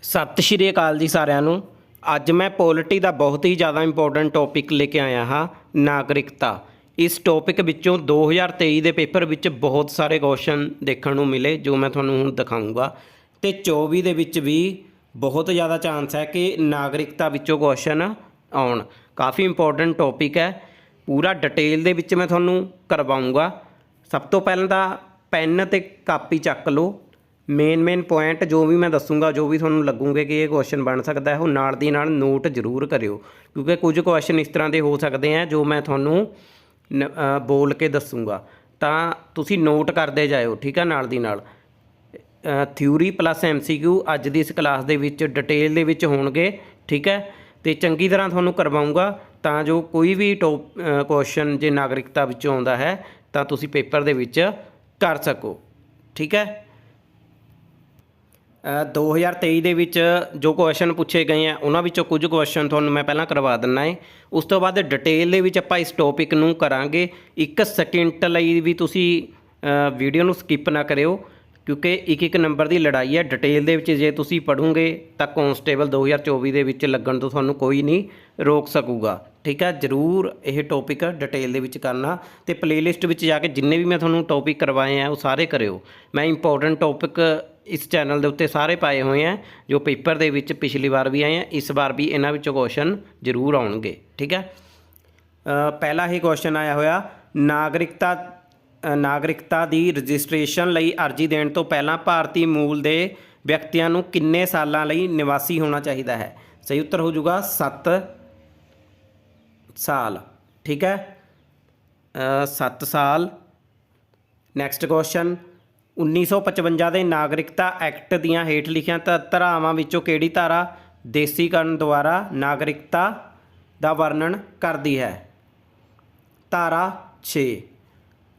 ਸਤਿ ਸ਼੍ਰੀ ਅਕਾਲ ਜੀ ਸਾਰਿਆਂ ਨੂੰ। ਅੱਜ ਮੈਂ ਪੋਲਿਟੀ ਦਾ ਬਹੁਤ ਹੀ ਜ਼ਿਆਦਾ ਇੰਪੋਰਟੈਂਟ ਟੌਪਿਕ ਲੈ ਕੇ ਆਇਆ ਹਾਂ, ਨਾਗਰਿਕਤਾ। ਇਸ ਟੌਪਿਕ ਵਿੱਚੋਂ 2023 ਦੇ ਪੇਪਰ ਵਿੱਚ ਬਹੁਤ ਸਾਰੇ ਕੁਐਸਚਨ ਦੇਖਣ ਨੂੰ ਮਿਲੇ ਜੋ ਮੈਂ ਤੁਹਾਨੂੰ ਹੁਣ ਦਿਖਾਊਂਗਾ, ਅਤੇ 24 ਦੇ ਵਿੱਚ ਵੀ ਬਹੁਤ ਜ਼ਿਆਦਾ ਚਾਂਸ ਹੈ ਕਿ ਨਾਗਰਿਕਤਾ ਵਿੱਚੋਂ ਕੁਐਸਚਨ ਆਉਣ। ਕਾਫੀ ਇੰਪੋਰਟੈਂਟ ਟੌਪਿਕ ਹੈ, ਪੂਰਾ ਡਿਟੇਲ ਦੇ ਵਿੱਚ ਮੈਂ ਤੁਹਾਨੂੰ ਕਰਵਾਊਂਗਾ। ਸਭ ਤੋਂ ਪਹਿਲਾਂ ਤਾਂ ਪੈਨ ਅਤੇ ਕਾਪੀ ਚੱਕ ਲਓ। ਮੇਨ ਪੁਆਇੰਟ ਜੋ ਵੀ ਮੈਂ ਦੱਸੂਗਾ, ਜੋ ਵੀ ਤੁਹਾਨੂੰ ਲੱਗੂਗੇ ਕਿ ਇਹ ਕੁਐਸਚਨ ਬਣ ਸਕਦਾ ਹੈ, ਉਹ ਨਾਲ ਦੀ ਨਾਲ ਨੋਟ ਜ਼ਰੂਰ ਕਰਿਓ, ਕਿਉਂਕਿ ਕੁਝ ਕੁਐਸਚਨ ਇਸ ਤਰ੍ਹਾਂ ਦੇ ਹੋ ਸਕਦੇ ਆ ਜੋ ਮੈਂ ਤੁਹਾਨੂੰ ਬੋਲ ਕੇ ਦੱਸੂਗਾ, ਤਾਂ ਤੁਸੀਂ ਨੋਟ ਕਰਦੇ ਜਾਇਓ, ਠੀਕ ਹੈ। ਨਾਲ ਦੀ ਨਾਲ ਥਿਊਰੀ ਪਲੱਸ MCQ ਅੱਜ ਦੀ ਇਸ ਕਲਾਸ ਦੇ ਵਿੱਚ ਡਿਟੇਲ ਦੇ ਵਿੱਚ ਹੋਣਗੇ, ਠੀਕ ਹੈ। ਅਤੇ ਚੰਗੀ ਤਰ੍ਹਾਂ ਤੁਹਾਨੂੰ ਕਰਵਾਊਂਗਾ ਤਾਂ ਜੋ ਕੋਈ ਵੀ ਕੁਐਸਚਨ ਜੇ ਨਾਗਰਿਕਤਾ ਵਿੱਚੋਂ ਆਉਂਦਾ ਹੈ ਤਾਂ ਤੁਸੀਂ ਪੇਪਰ ਦੇ ਵਿੱਚ ਕਰ ਸਕੋ, ਠੀਕ ਹੈ। 2023 ਦੇ ਵਿੱਚ ਜੋ ਕੁਐਸਚਨ ਪੁੱਛੇ ਗਏ ਆ ਉਹਨਾਂ ਵਿੱਚੋਂ ਕੁਝ ਕੁਐਸਚਨ ਤੁਹਾਨੂੰ ਮੈਂ ਪਹਿਲਾਂ ਕਰਵਾ ਦਿੰਦਾ ਹੈ। ਉਸ ਤੋਂ ਬਾਅਦ ਡਿਟੇਲ ਦੇ ਵਿੱਚ ਆਪਾਂ ਇਸ ਟੌਪਿਕ ਨੂੰ ਕਰਾਂਗੇ। 1 ਸਕਿੰਟ ਲਈ ਵੀ ਤੁਸੀਂ ਵੀਡੀਓ ਨੂੰ ਸਕਿਪ ਨਾ ਕਰਿਓ, ਕਿਉਂਕਿ ਇੱਕ ਨੰਬਰ ਦੀ ਲੜਾਈ ਹੈ। ਡਿਟੇਲ ਦੇ ਵਿੱਚ ਜੇ ਤੁਸੀਂ ਪੜ੍ਹੋਗੇ ਤਾਂ ਕਾਂਸਟੇਬਲ 2024 ਦੇ ਵਿੱਚ ਲੱਗਣ ਤੋਂ ਤੁਹਾਨੂੰ ਕੋਈ ਨਹੀਂ ਰੋਕ ਸਕੂਗਾ, ਠੀਕ ਹੈ। ਜ਼ਰੂਰ ਇਹ ਟੌਪਿਕ ਡਿਟੇਲ ਦੇ ਵਿੱਚ ਕਰਨਾ, ਅਤੇ ਪਲੇਲਿਸਟ ਵਿੱਚ ਜਾ ਕੇ ਜਿੰਨੇ ਵੀ ਮੈਂ ਤੁਹਾਨੂੰ ਟੌਪਿਕ ਕਰਵਾਏ ਆ ਉਹ ਸਾਰੇ ਕਰਿਓ। ਮੈਂ ਇੰਪੋਰਟੈਂਟ ਟੌਪਿਕ ਇਸ ਚੈਨਲ ਦੇ ਉੱਤੇ ਸਾਰੇ ਪਾਏ ਹੋਏ ਆ ਜੋ ਪੇਪਰ ਦੇ ਵਿੱਚ ਪਿਛਲੀ ਵਾਰ ਵੀ ਆਏ ਆ, ਇਸ ਵਾਰ ਵੀ ਇਹਨਾਂ ਵਿੱਚੋਂ ਕੁਐਸਚਨ ਜ਼ਰੂਰ ਆਉਣਗੇ, ਠੀਕ ਹੈ। ਪਹਿਲਾ ਹੀ ਕੁਐਸਚਨ ਆਇਆ ਹੋਇਆ, ਨਾਗਰਿਕਤਾ ਦੀ ਰਜਿਸਟ੍ਰੇਸ਼ਨ ਲਈ ਅਰਜ਼ੀ ਦੇਣ ਤੋਂ ਪਹਿਲਾਂ ਭਾਰਤੀ ਮੂਲ ਦੇ ਵਿਅਕਤੀਆਂ ਨੂੰ ਕਿੰਨੇ ਸਾਲਾਂ ਲਈ ਨਿਵਾਸੀ ਹੋਣਾ ਚਾਹੀਦਾ ਹੈ? ਸਹੀ ਉੱਤਰ ਹੋ ਜਾਊਗਾ 7 ਸਾਲ, ਠੀਕ ਹੈ। 7 ਸਾਲ। ਨੈਕਸਟ ਕੁਐਸਚਨ, 1955 ਦੇ ਨਾਗਰਿਕਤਾ ਐਕਟ ਦੀਆਂ ਹੇਠ ਲਿਖੀਆਂ ਧਾਰਾਵਾਂ ਵਿੱਚੋਂ ਕਿਹੜੀ ਧਾਰਾ ਦੇਸੀਕਰਨ ਦੁਆਰਾ ਨਾਗਰਿਕਤਾ ਦਾ ਵਰਣਨ ਕਰਦੀ ਹੈ? ਧਾਰਾ 6।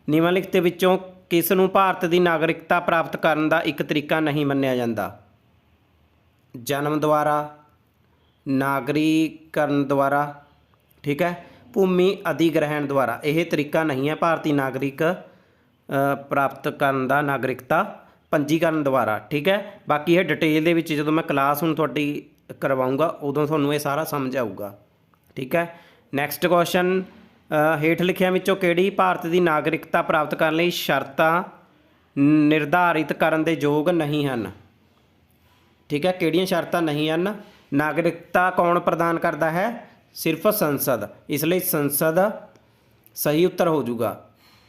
ਨਿਮਨਲਿਖਤ ਵਿੱਚੋਂ ਕਿਸ ਨੂੰ ਭਾਰਤ ਦੀ ਨਾਗਰਿਕਤਾ ਪ੍ਰਾਪਤ ਕਰਨ ਦਾ ਇੱਕ ਤਰੀਕਾ ਨਹੀਂ ਮੰਨਿਆ ਜਾਂਦਾ? ਜਨਮ ਦੁਆਰਾ, ਨਾਗਰੀਕਰਨ ਦੁਆਰਾ, ਠੀਕ ਹੈ, ਭੂਮੀ ਅਧਿਗ੍ਰਹਿਣ ਦੁਆਰਾ। ਇਹ ਤਰੀਕਾ ਨਹੀਂ ਹੈ ਭਾਰਤੀ ਨਾਗਰਿਕ ਪ੍ਰਾਪਤ ਕਰਨ ਦਾ, ਨਾਗਰਿਕਤਾ ਪੰਜੀਕਰਨ ਦੁਆਰਾ, ਠੀਕ ਹੈ। ਬਾਕੀ ਇਹ ਡਿਟੇਲ ਦੇ ਵਿੱਚ ਜਦੋਂ ਮੈਂ ਕਲਾਸ ਹੁਣ ਤੁਹਾਡੀ ਕਰਵਾਊਂਗਾ ਉਦੋਂ ਤੁਹਾਨੂੰ ਇਹ ਸਾਰਾ ਸਮਝ ਆਊਗਾ, ਠੀਕ ਹੈ। ਨੈਕਸਟ ਕੁਐਸਚਨ, ਹੇਠ ਲਿਖਿਆਂ ਵਿੱਚੋਂ ਕਿਹੜੀ ਭਾਰਤ ਦੀ ਨਾਗਰਿਕਤਾ ਪ੍ਰਾਪਤ ਕਰਨ ਲਈ ਸ਼ਰਤਾਂ ਨਿਰਧਾਰਿਤ ਕਰਨ ਦੇ ਯੋਗ ਨਹੀਂ ਹਨ? ਠੀਕ ਹੈ, ਕਿਹੜੀਆਂ ਸ਼ਰਤਾਂ ਨਹੀਂ ਹਨ? ਨਾਗਰਿਕਤਾ ਕੌਣ ਪ੍ਰਦਾਨ ਕਰਦਾ ਹੈ? ਸਿਰਫ ਸੰਸਦ, ਇਸ ਲਈ ਸੰਸਦ ਸਹੀ ਉੱਤਰ ਹੋ ਜਾਊਗਾ,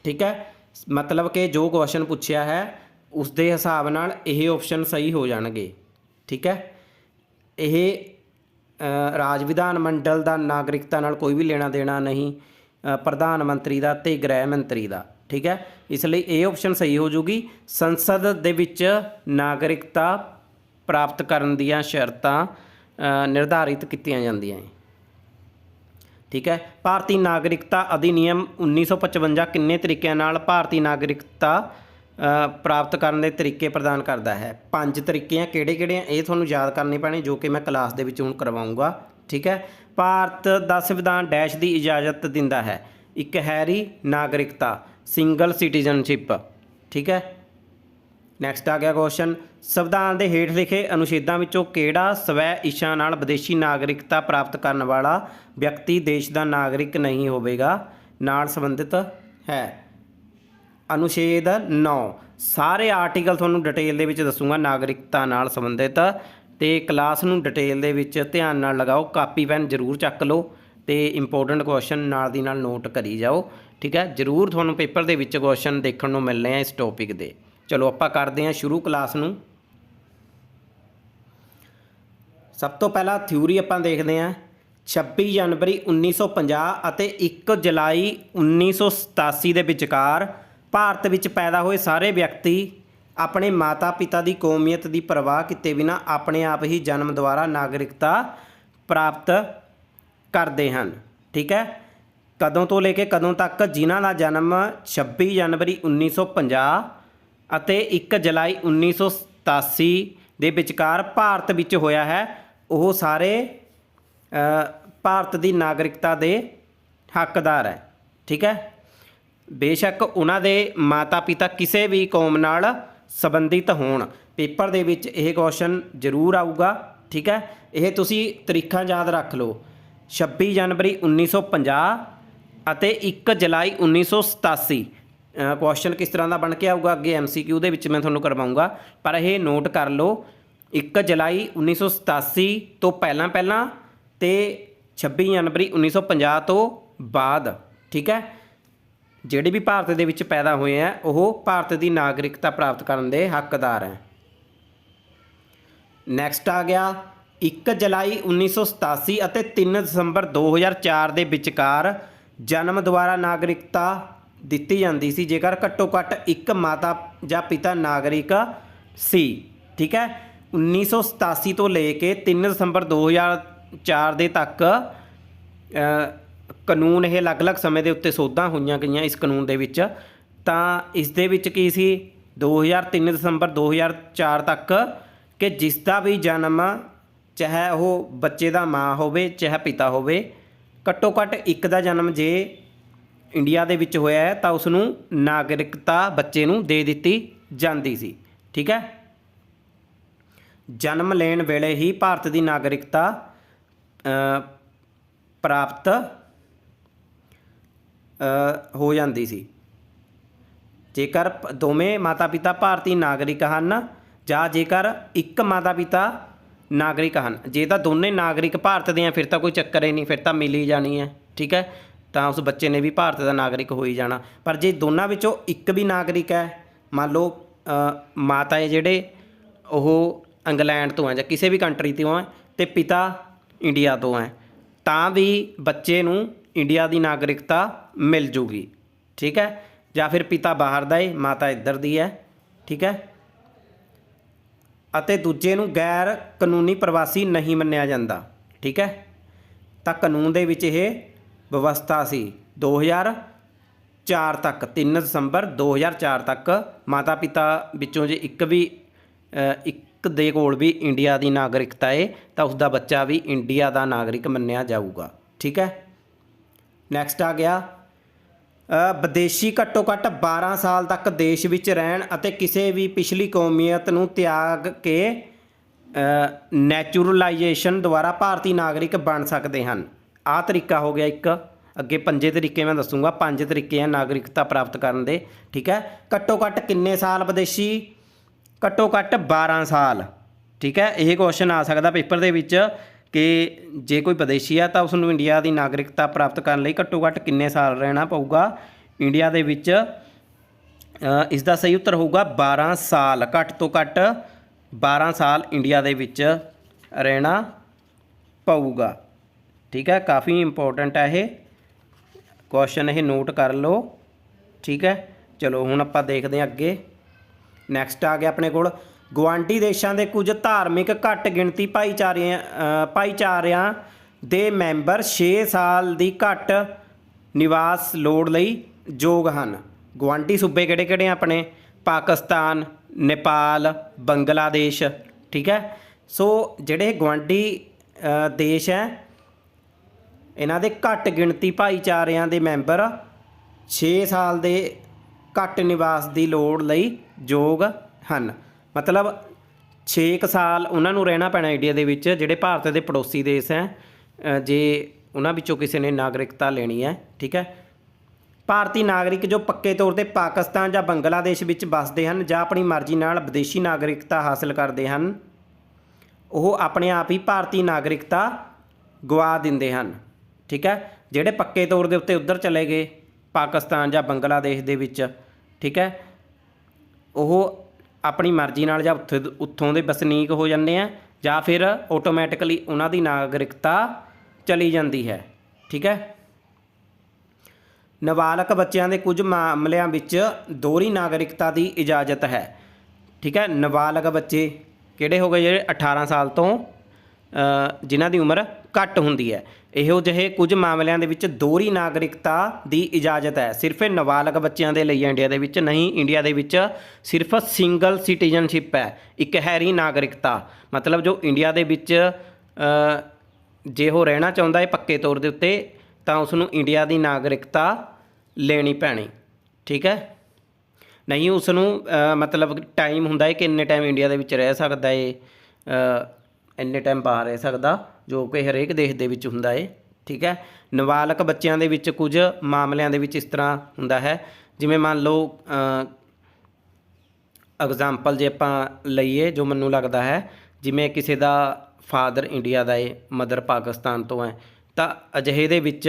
ਠੀਕ ਹੈ। ਮਤਲਬ ਕਿ ਜੋ ਕੁਐਸਚਨ ਪੁੱਛਿਆ ਹੈ ਉਸ ਦੇ ਹਿਸਾਬ ਨਾਲ ਇਹ ਆਪਸ਼ਨ ਸਹੀ ਹੋ ਜਾਣਗੇ, ਠੀਕ ਹੈ। ਇਹ ਰਾਜ ਵਿਧਾਨ ਮੰਡਲ ਦਾ ਨਾਗਰਿਕਤਾ ਨਾਲ ਕੋਈ ਵੀ ਲੈਣਾ ਦੇਣਾ ਨਹੀਂ, ਪ੍ਰਧਾਨ ਮੰਤਰੀ ਦਾ ਅਤੇ ਗ੍ਰਹਿ ਮੰਤਰੀ ਦਾ, ਠੀਕ ਹੈ। ਇਸ ਲਈ ਇਹ ਆਪਸ਼ਨ ਸਹੀ ਹੋ ਜੂਗੀ। ਸੰਸਦ ਦੇ ਵਿੱਚ ਨਾਗਰਿਕਤਾ ਪ੍ਰਾਪਤ ਕਰਨ ਦੀਆਂ ਸ਼ਰਤਾਂ ਨਿਰਧਾਰਿਤ ਕੀਤੀਆਂ ਜਾਂਦੀਆਂ ਹੈ, ਠੀਕ ਹੈ। ਭਾਰਤੀ ਨਾਗਰਿਕਤਾ ਅਧਿਨਿਯਮ 1955 ਕਿੰਨੇ ਤਰੀਕਿਆਂ ਨਾਲ ਭਾਰਤੀ ਨਾਗਰਿਕਤਾ ਪ੍ਰਾਪਤ ਕਰਨ ਦੇ ਤਰੀਕੇ ਪ੍ਰਦਾਨ ਕਰਦਾ ਹੈ? 5 ਤਰੀਕੇ ਆ। ਕਿਹੜੇ ਆ ਇਹ ਤੁਹਾਨੂੰ ਯਾਦ ਕਰਨੇ ਪੈਣੇ, ਜੋ ਕਿ ਮੈਂ ਕਲਾਸ ਦੇ ਵਿੱਚ ਹੁਣ ਕਰਵਾਊਂਗਾ, ਠੀਕ ਹੈ। ਭਾਰਤ ਦਾ ਸੰਵਿਧਾਨ ਡੈਸ਼ ਦੀ ਇਜਾਜ਼ਤ ਦਿੰਦਾ ਹੈ? ਇਕਹਿਰੀ ਨਾਗਰਿਕਤਾ, ਸਿੰਗਲ ਸਿਟੀਜ਼ਨਸ਼ਿਪ, ਠੀਕ ਹੈ। ਨੈਕਸਟ ਆ ਗਿਆ ਕੁਐਸਚਨ, ਸੰਵਿਧਾਨ ਦੇ ਹੇਠ ਲਿਖੇ ਅਨੁਛੇਦਾਂ ਵਿੱਚੋਂ ਕਿਹੜਾ ਸਵੈ ਇੱਛਾ ਨਾਲ ਵਿਦੇਸ਼ੀ ਨਾਗਰਿਕਤਾ ਪ੍ਰਾਪਤ ਕਰਨ ਵਾਲਾ ਵਿਅਕਤੀ ਦੇਸ਼ ਦਾ ਨਾਗਰਿਕ ਨਹੀਂ ਹੋਵੇਗਾ ਨਾਲ ਸੰਬੰਧਿਤ ਹੈ? ਅਨੁਛੇਦ 9। ਸਾਰੇ ਆਰਟੀਕਲ ਤੁਹਾਨੂੰ ਡਿਟੇਲ ਦੇ ਵਿੱਚ ਦੱਸੂਗਾ ਨਾਗਰਿਕਤਾ ਨਾਲ ਸੰਬੰਧਿਤ, ਅਤੇ ਕਲਾਸ ਨੂੰ ਡਿਟੇਲ ਦੇ ਵਿੱਚ ਧਿਆਨ ਨਾਲ ਲਗਾਓ। ਕਾਪੀ ਪੈਨ ਜ਼ਰੂਰ ਚੱਕ ਲਓ ਅਤੇ ਇੰਪੋਰਟੈਂਟ ਕੁਐਸਚਨ ਨਾਲ ਦੀ ਨਾਲ ਨੋਟ ਕਰੀ ਜਾਓ, ਠੀਕ ਹੈ। ਜ਼ਰੂਰ ਤੁਹਾਨੂੰ ਪੇਪਰ ਦੇ ਵਿੱਚ ਕੁਐਸਚਨ ਦੇਖਣ ਨੂੰ ਮਿਲਣੇ ਆ ਇਸ ਟੌਪਿਕ ਦੇ। ਚਲੋ ਆਪਾਂ ਕਰਦੇ ਹਾਂ ਸ਼ੁਰੂ ਕਲਾਸ ਨੂੰ। ਸਭ ਤੋਂ ਪਹਿਲਾਂ ਥਿਊਰੀ ਆਪਾਂ ਦੇਖਦੇ ਹਾਂ। 26 ਜਨਵਰੀ 1950 ਅਤੇ 1 ਜੁਲਾਈ 1987 ਦੇ ਵਿਚਕਾਰ ਭਾਰਤ ਵਿੱਚ ਪੈਦਾ ਹੋਏ ਸਾਰੇ ਵਿਅਕਤੀ ਆਪਣੇ ਮਾਤਾ ਪਿਤਾ ਦੀ ਕੌਮੀਅਤ ਦੀ ਪਰਵਾਹ ਕੀਤੇ ਬਿਨਾਂ ਆਪਣੇ ਆਪ ਹੀ ਜਨਮ ਦੁਆਰਾ ਨਾਗਰਿਕਤਾ ਪ੍ਰਾਪਤ ਕਰਦੇ ਹਨ, ਠੀਕ ਹੈ। ਕਦੋਂ ਤੋਂ ਲੈ ਕੇ ਕਦੋਂ ਤੱਕ? ਜਿਨ੍ਹਾਂ ਦਾ ਜਨਮ 26 ਜਨਵਰੀ 1950 ਅਤੇ 1 ਜੁਲਾਈ 1987 ਦੇ ਵਿਚਕਾਰ ਭਾਰਤ ਵਿੱਚ ਹੋਇਆ ਹੈ, ਉਹ ਸਾਰੇ ਭਾਰਤ ਦੀ ਨਾਗਰਿਕਤਾ ਦੇ ਹੱਕਦਾਰ ਹੈ, ਠੀਕ ਹੈ। ਬੇਸ਼ੱਕ ਉਹਨਾਂ ਦੇ ਮਾਤਾ ਪਿਤਾ ਕਿਸੇ ਵੀ ਕੌਮ ਨਾਲ ਸੰਬੰਧਿਤ ਹੋਣ पेपर दे विच यह क्वेश्चन जरूर आऊगा। ठीक है, यह तुसी तरीखां याद रख लो, 26 जनवरी 1950 ਅਤੇ 1 जुलाई 1987। क्वेश्चन किस तरह का बन के आऊगा अगे MCQ ਦੇ ਵਿੱਚ मैं ਤੁਹਾਨੂੰ करवाऊँगा, पर यह नोट कर लो 1 जुलाई 1987 तो पहला ਤੇ 26 जनवरी 1950 तो बाद। ठीक है, ਜਿਹੜੇ भी ਭਾਰਤ ਦੇ ਵਿੱਚ पैदा ਹੋਏ हैं ਉਹ ਭਾਰਤ ਦੀ ਨਾਗਰਿਕਤਾ ਪ੍ਰਾਪਤ ਕਰਨ ਦੇ ਹੱਕਦਾਰ ਹੈ। ਨੈਕਸਟ ਆ ਗਿਆ 1 जुलाई 1987 ਅਤੇ 3 ਦਸੰਬਰ 2004 ਦੇ ਵਿਚਕਾਰ जन्म द्वारा नागरिकता ਦਿੱਤੀ ਜਾਂਦੀ ਸੀ ਜੇਕਰ ਘੱਟੋ ਘੱਟ ਇੱਕ ਮਾਤਾ ਜਾਂ ਪਿਤਾ ਨਾਗਰਿਕ ਸੀ। ਠੀਕ ਹੈ, 1987 ਤੋਂ ਲੈ ਕੇ 3 ਦਸੰਬਰ 2004 ਦੇ ਤੱਕ ਕਾਨੂੰਨ ਇਹ ਅਲੱਗ-ਅਲੱਗ ਸਮੇਂ ਦੇ ਉੱਤੇ ਸੋਧਾਂ ਹੋਈਆਂ ਗਈਆਂ ਇਸ ਕਾਨੂੰਨ ਦੇ ਵਿੱਚ। ਤਾਂ ਇਸ ਦੇ ਵਿੱਚ ਕੀ ਸੀ 3 ਦਸੰਬਰ 2004 ਤੱਕ ਕਿ ਜਿਸ ਦਾ ਵੀ ਜਨਮ ਚਾਹੇ ਉਹ ਬੱਚੇ ਦਾ ਮਾਂ ਹੋਵੇ ਚਾਹੇ ਪਿਤਾ ਹੋਵੇ, ਘੱਟੋ ਘੱਟ ਇੱਕ ਦਾ ਜਨਮ ਜੇ ਇੰਡੀਆ ਦੇ ਵਿੱਚ ਹੋਇਆ ਹੈ ਤਾਂ ਉਸ ਨੂੰ ਨਾਗਰਿਕਤਾ ਬੱਚੇ ਨੂੰ ਦੇ ਦਿੱਤੀ ਜਾਂਦੀ ਸੀ। ਠੀਕ ਹੈ, ਜਨਮ ਲੈਣ ਵੇਲੇ ਹੀ ਭਾਰਤ ਦੀ ਨਾਗਰਿਕਤਾ ਪ੍ਰਾਪਤ ਹੋ ਜਾਂਦੀ ਸੀ ਜੇਕਰ ਦੋਵੇਂ ਮਾਤਾ ਪਿਤਾ ਭਾਰਤੀ ਨਾਗਰਿਕ ਹਨ ਜਾਂ ਜੇਕਰ ਇੱਕ ਮਾਤਾ ਪਿਤਾ ਨਾਗਰਿਕ ਹਨ। ਜੇ ਤਾਂ ਦੋਨੇ ਨਾਗਰਿਕ ਭਾਰਤ ਦੇ ਆ ਫਿਰ ਤਾਂ ਕੋਈ ਚੱਕਰ ਹੀ ਨਹੀਂ, ਫਿਰ ਤਾਂ ਮਿਲ ਹੀ ਜਾਣੀ ਹੈ। ਠੀਕ ਹੈ, ਤਾਂ ਉਸ ਬੱਚੇ ਨੇ ਵੀ ਭਾਰਤ ਦਾ ਨਾਗਰਿਕ ਹੋ ਹੀ ਜਾਣਾ। ਪਰ ਜੇ ਦੋਨਾਂ ਵਿੱਚੋਂ ਇੱਕ ਵੀ ਨਾਗਰਿਕ ਹੈ, ਮੰਨ ਲਓ ਮਾਤਾ ਹੈ ਜਿਹੜੇ ਉਹ ਇੰਗਲੈਂਡ ਤੋਂ ਹੈ ਜਾਂ ਕਿਸੇ ਵੀ ਕੰਟਰੀ ਤੋਂ ਹੈ ਅਤੇ ਪਿਤਾ ਇੰਡੀਆ ਤੋਂ ਹੈ, ਤਾਂ ਵੀ ਬੱਚੇ ਨੂੰ ਇੰਡੀਆ ਦੀ ਨਾਗਰਿਕਤਾ ਮਿਲ ਜੂਗੀ। ਠੀਕ ਹੈ, ਜਾਂ ਫਿਰ ਪਿਤਾ ਬਾਹਰ ਦਾ ਹੈ ਮਾਤਾ ਇੱਧਰ ਦੀ ਹੈ। ਠੀਕ ਹੈ, ਅਤੇ ਦੂਜੇ ਨੂੰ ਗੈਰ ਕਾਨੂੰਨੀ ਪ੍ਰਵਾਸੀ ਨਹੀਂ ਮੰਨਿਆ ਜਾਂਦਾ। ਠੀਕ ਹੈ, ਤਾਂ ਕਾਨੂੰਨ ਦੇ ਵਿੱਚ ਇਹ ਵਿਵਸਥਾ ਸੀ 2004 ਤੱਕ, 3 ਦਸੰਬਰ 2004 ਤੱਕ ਮਾਤਾ ਪਿਤਾ ਵਿੱਚੋਂ ਜੇ ਇੱਕ ਦੇ ਕੋਲ ਵੀ ਇੰਡੀਆ ਦੀ ਨਾਗਰਿਕਤਾ ਹੈ ਤਾਂ ਉਸ ਦਾ ਬੱਚਾ ਵੀ ਇੰਡੀਆ ਦਾ ਨਾਗਰਿਕ ਮੰਨਿਆ ਜਾਊਗਾ। ਠੀਕ ਹੈ, ਨੈਕਸਟ ਆ ਗਿਆ ਵਿਦੇਸ਼ੀ ਘੱਟੋ ਘੱਟ 12 ਸਾਲ ਤੱਕ ਦੇਸ਼ ਵਿੱਚ ਰਹਿਣ ਅਤੇ ਕਿਸੇ ਵੀ ਪਿਛਲੀ ਕੌਮੀਅਤ ਨੂੰ ਤਿਆਗ ਕੇ ਨੈਚੁਰਲਾਈਜੇਸ਼ਨ ਦੁਆਰਾ ਭਾਰਤੀ ਨਾਗਰਿਕ ਬਣ ਸਕਦੇ ਹਨ। ਆਹ ਤਰੀਕਾ ਹੋ ਗਿਆ ਇੱਕ। ਅੱਗੇ 5 ਤਰੀਕੇ ਮੈਂ ਦੱਸੂਗਾ, 5 ਤਰੀਕੇ ਆ ਨਾਗਰਿਕਤਾ ਪ੍ਰਾਪਤ ਕਰਨ ਦੇ। ਠੀਕ ਹੈ, ਘੱਟੋ ਘੱਟ ਕਿੰਨੇ ਸਾਲ ਵਿਦੇਸ਼ੀ? ਘੱਟੋ ਘੱਟ 12 ਸਾਲ। ਠੀਕ ਹੈ, ਇਹ ਕੁਐਸਚਨ ਆ ਸਕਦਾ ਪੇਪਰ ਦੇ ਵਿੱਚ ਕਿ ਜੇ ਕੋਈ ਵਿਦੇਸ਼ੀ ਆ ਤਾਂ ਉਸ ਨੂੰ ਇੰਡੀਆ ਦੀ ਨਾਗਰਿਕਤਾ ਪ੍ਰਾਪਤ ਕਰਨ ਲਈ ਘੱਟੋ ਘੱਟ ਕਿੰਨੇ ਸਾਲ ਰਹਿਣਾ ਪਊਗਾ ਇੰਡੀਆ ਦੇ ਵਿੱਚ। ਇਸ ਦਾ ਸਹੀ ਉੱਤਰ ਹੋਊਗਾ 12 ਸਾਲ। ਘੱਟ ਤੋਂ ਘੱਟ 12 ਸਾਲ ਇੰਡੀਆ ਦੇ ਵਿੱਚ ਰਹਿਣਾ ਪਊਗਾ। ਠੀਕ ਹੈ, ਕਾफ़ी ਇੰਪੋਰਟੈਂਟ ਹੈ ਇਹ ਕੁਐਸਚਨ, ਇਹ ਨੋਟ ਕਰ ਲਓ। ਠੀਕ ਹੈ, ਚਲੋ ਹੁਣ ਆਪਾਂ ਦੇਖਦੇ ਹਾਂ ਅੱਗੇ। ਨੈਕਸਟ ਆ ਗਿਆ ਆਪਣੇ ਕੋਲ ਗੁਆਂਢੀ ਦੇਸ਼ਾਂ ਦੇ ਕੁਝ ਧਾਰਮਿਕ ਘੱਟ ਗਿਣਤੀ ਭਾਈਚਾਰਿਆਂ ਦੇ ਮੈਂਬਰ 6 ਸਾਲ ਦੀ ਘੱਟ ਨਿਵਾਸ ਲੋੜ ਲਈ ਯੋਗ ਹਨ। ਗੁਆਂਢੀ ਸੂਬੇ ਕਿਹੜੇ ਕਿਹੜੇ ਆਪਣੇ? ਪਾਕਿਸਤਾਨ, ਨੇਪਾਲ, ਬੰਗਲਾਦੇਸ਼। ਠੀਕ ਹੈ, ਸੋ ਜਿਹੜੇ ਗੁਆਂਢੀ ਦੇਸ਼ ਹੈ ਇਹਨਾਂ ਦੇ ਘੱਟ ਗਿਣਤੀ ਭਾਈਚਾਰਿਆਂ ਦੇ ਮੈਂਬਰ 6 ਸਾਲ ਦੇ ਘੱਟ ਨਿਵਾਸ ਦੀ ਲੋੜ ਲਈ ਯੋਗ ਹਨ। ਮਤਲਬ 6 ਸਾਲ ਉਹਨਾਂ ਨੂੰ ਰਹਿਣਾ ਪੈਣਾ ਇੰਡੀਆ ਦੇ ਵਿੱਚ, ਜਿਹੜੇ ਭਾਰਤ ਦੇ ਪੜੋਸੀ ਦੇਸ਼ ਹੈ ਜੇ ਉਹਨਾਂ ਵਿੱਚੋਂ ਕਿਸੇ ਨੇ ਨਾਗਰਿਕਤਾ ਲੈਣੀ ਹੈ। ਠੀਕ ਹੈ, ਭਾਰਤੀ ਨਾਗਰਿਕ ਜੋ ਪੱਕੇ ਤੌਰ 'ਤੇ ਪਾਕਿਸਤਾਨ ਜਾਂ ਬੰਗਲਾਦੇਸ਼ ਵਿੱਚ ਵੱਸਦੇ ਹਨ ਜਾਂ ਆਪਣੀ ਮਰਜ਼ੀ ਨਾਲ ਵਿਦੇਸ਼ੀ ਨਾਗਰਿਕਤਾ ਹਾਸਲ ਕਰਦੇ ਹਨ, ਉਹ ਆਪਣੇ ਆਪ ਹੀ ਭਾਰਤੀ ਨਾਗਰਿਕਤਾ ਗਵਾ ਦਿੰਦੇ ਹਨ। ਠੀਕ ਹੈ, ਜਿਹੜੇ ਪੱਕੇ ਤੌਰ ਦੇ ਉੱਤੇ ਉੱਧਰ ਚਲੇ ਗਏ ਪਾਕਿਸਤਾਨ ਜਾਂ ਬੰਗਲਾਦੇਸ਼ ਦੇ ਵਿੱਚ, ਠੀਕ ਹੈ, ਉਹ ਆਪਣੀ ਮਰਜ਼ੀ ਨਾਲ ਜਾਂ ਉੱਥੋਂ ਦੇ ਵਸਨੀਕ ਹੋ ਜਾਂਦੇ ਆ ਜਾਂ ਫਿਰ ਆਟੋਮੈਟਿਕਲੀ ਉਹਨਾਂ ਦੀ ਨਾਗਰਿਕਤਾ ਚਲੀ ਜਾਂਦੀ ਹੈ। ਠੀਕ ਹੈ, ਨਾਬਾਲਗ ਬੱਚਿਆਂ ਦੇ ਕੁਝ ਮਾਮਲਿਆਂ ਵਿੱਚ ਦੋਹਰੀ ਨਾਗਰਿਕਤਾ ਦੀ ਇਜਾਜ਼ਤ ਹੈ। ਠੀਕ ਹੈ, ਨਾਬਾਲਗ ਬੱਚੇ ਕਿਹੜੇ ਹੋ ਗਏ? ਜਿਹੜੇ 18 ਸਾਲ ਤੋਂ ਜਿਨ੍ਹਾਂ ਦੀ ਉਮਰ ਘੱਟ ਹੁੰਦੀ ਹੈ। ਇਹੋ ਜਿਹੇ ਕੁਝ ਮਾਮਲਿਆਂ ਦੇ ਵਿੱਚ ਦੋਹਰੀ ਨਾਗਰਿਕਤਾ ਦੀ ਇਜਾਜ਼ਤ ਹੈ। ਸਿਰਫ ਇਹ ਨਾਬਾਲਗ ਬੱਚਿਆਂ ਦੇ ਲਈ ਇੰਡੀਆ ਦੇ ਵਿੱਚ ਨਹੀਂ, ਇੰਡੀਆ ਦੇ ਵਿੱਚ ਸਿਰਫ ਸਿੰਗਲ ਸਿਟੀਜ਼ਨਸ਼ਿਪ ਹੈ, ਇਕਹਿਰੀ ਨਾਗਰਿਕਤਾ। ਮਤਲਬ ਜੋ ਇੰਡੀਆ ਦੇ ਵਿੱਚ ਜੇ ਉਹ ਰਹਿਣਾ ਚਾਹੁੰਦਾ ਹੈ ਪੱਕੇ ਤੌਰ ਦੇ ਉੱਤੇ ਤਾਂ ਉਸ ਨੂੰ ਇੰਡੀਆ ਦੀ ਨਾਗਰਿਕਤਾ ਲੈਣੀ ਪੈਣੀ। ਠੀਕ ਹੈ, नहीं उसनूं मतलब टाइम हुंदा है कि इन्ने टाइम इंडिया ਦੇ ਵਿੱਚ ਰਹਿ ਸਕਦਾ ਏ, ਇੰਨੇ ਟਾਈਮ ਬਾਹਰ ਰਹਿ ਸਕਦਾ, ਜੋ ਕਿ ਹਰੇਕ ਦੇਸ਼ ਦੇ ਵਿੱਚ ਹੁੰਦਾ ਏ। ਠੀਕ ਹੈ। ਨਾਬਾਲਗ ਬੱਚਿਆਂ ਦੇ ਵਿੱਚ ਕੁਝ ਮਾਮਲਿਆਂ ਦੇ ਵਿੱਚ ਇਸ ਤਰ੍ਹਾਂ ਹੁੰਦਾ ਹੈ, ਜਿਵੇਂ ਮੰਨ ਲਓ ਐਗਜ਼ਾਮਪਲ ਜੇ ਆਪਾਂ ਲਈਏ, ਜੋ ਮੈਨੂੰ ਲੱਗਦਾ ਹੈ ਜਿਵੇਂ ਕਿਸੇ ਦਾ ਫਾਦਰ ਇੰਡੀਆ ਦਾ ਏ, ਮਦਰ ਪਾਕਿਸਤਾਨ ਤੋਂ ਹੈ, ਤਾਂ ਅਜਿਹੇ ਦੇ ਵਿੱਚ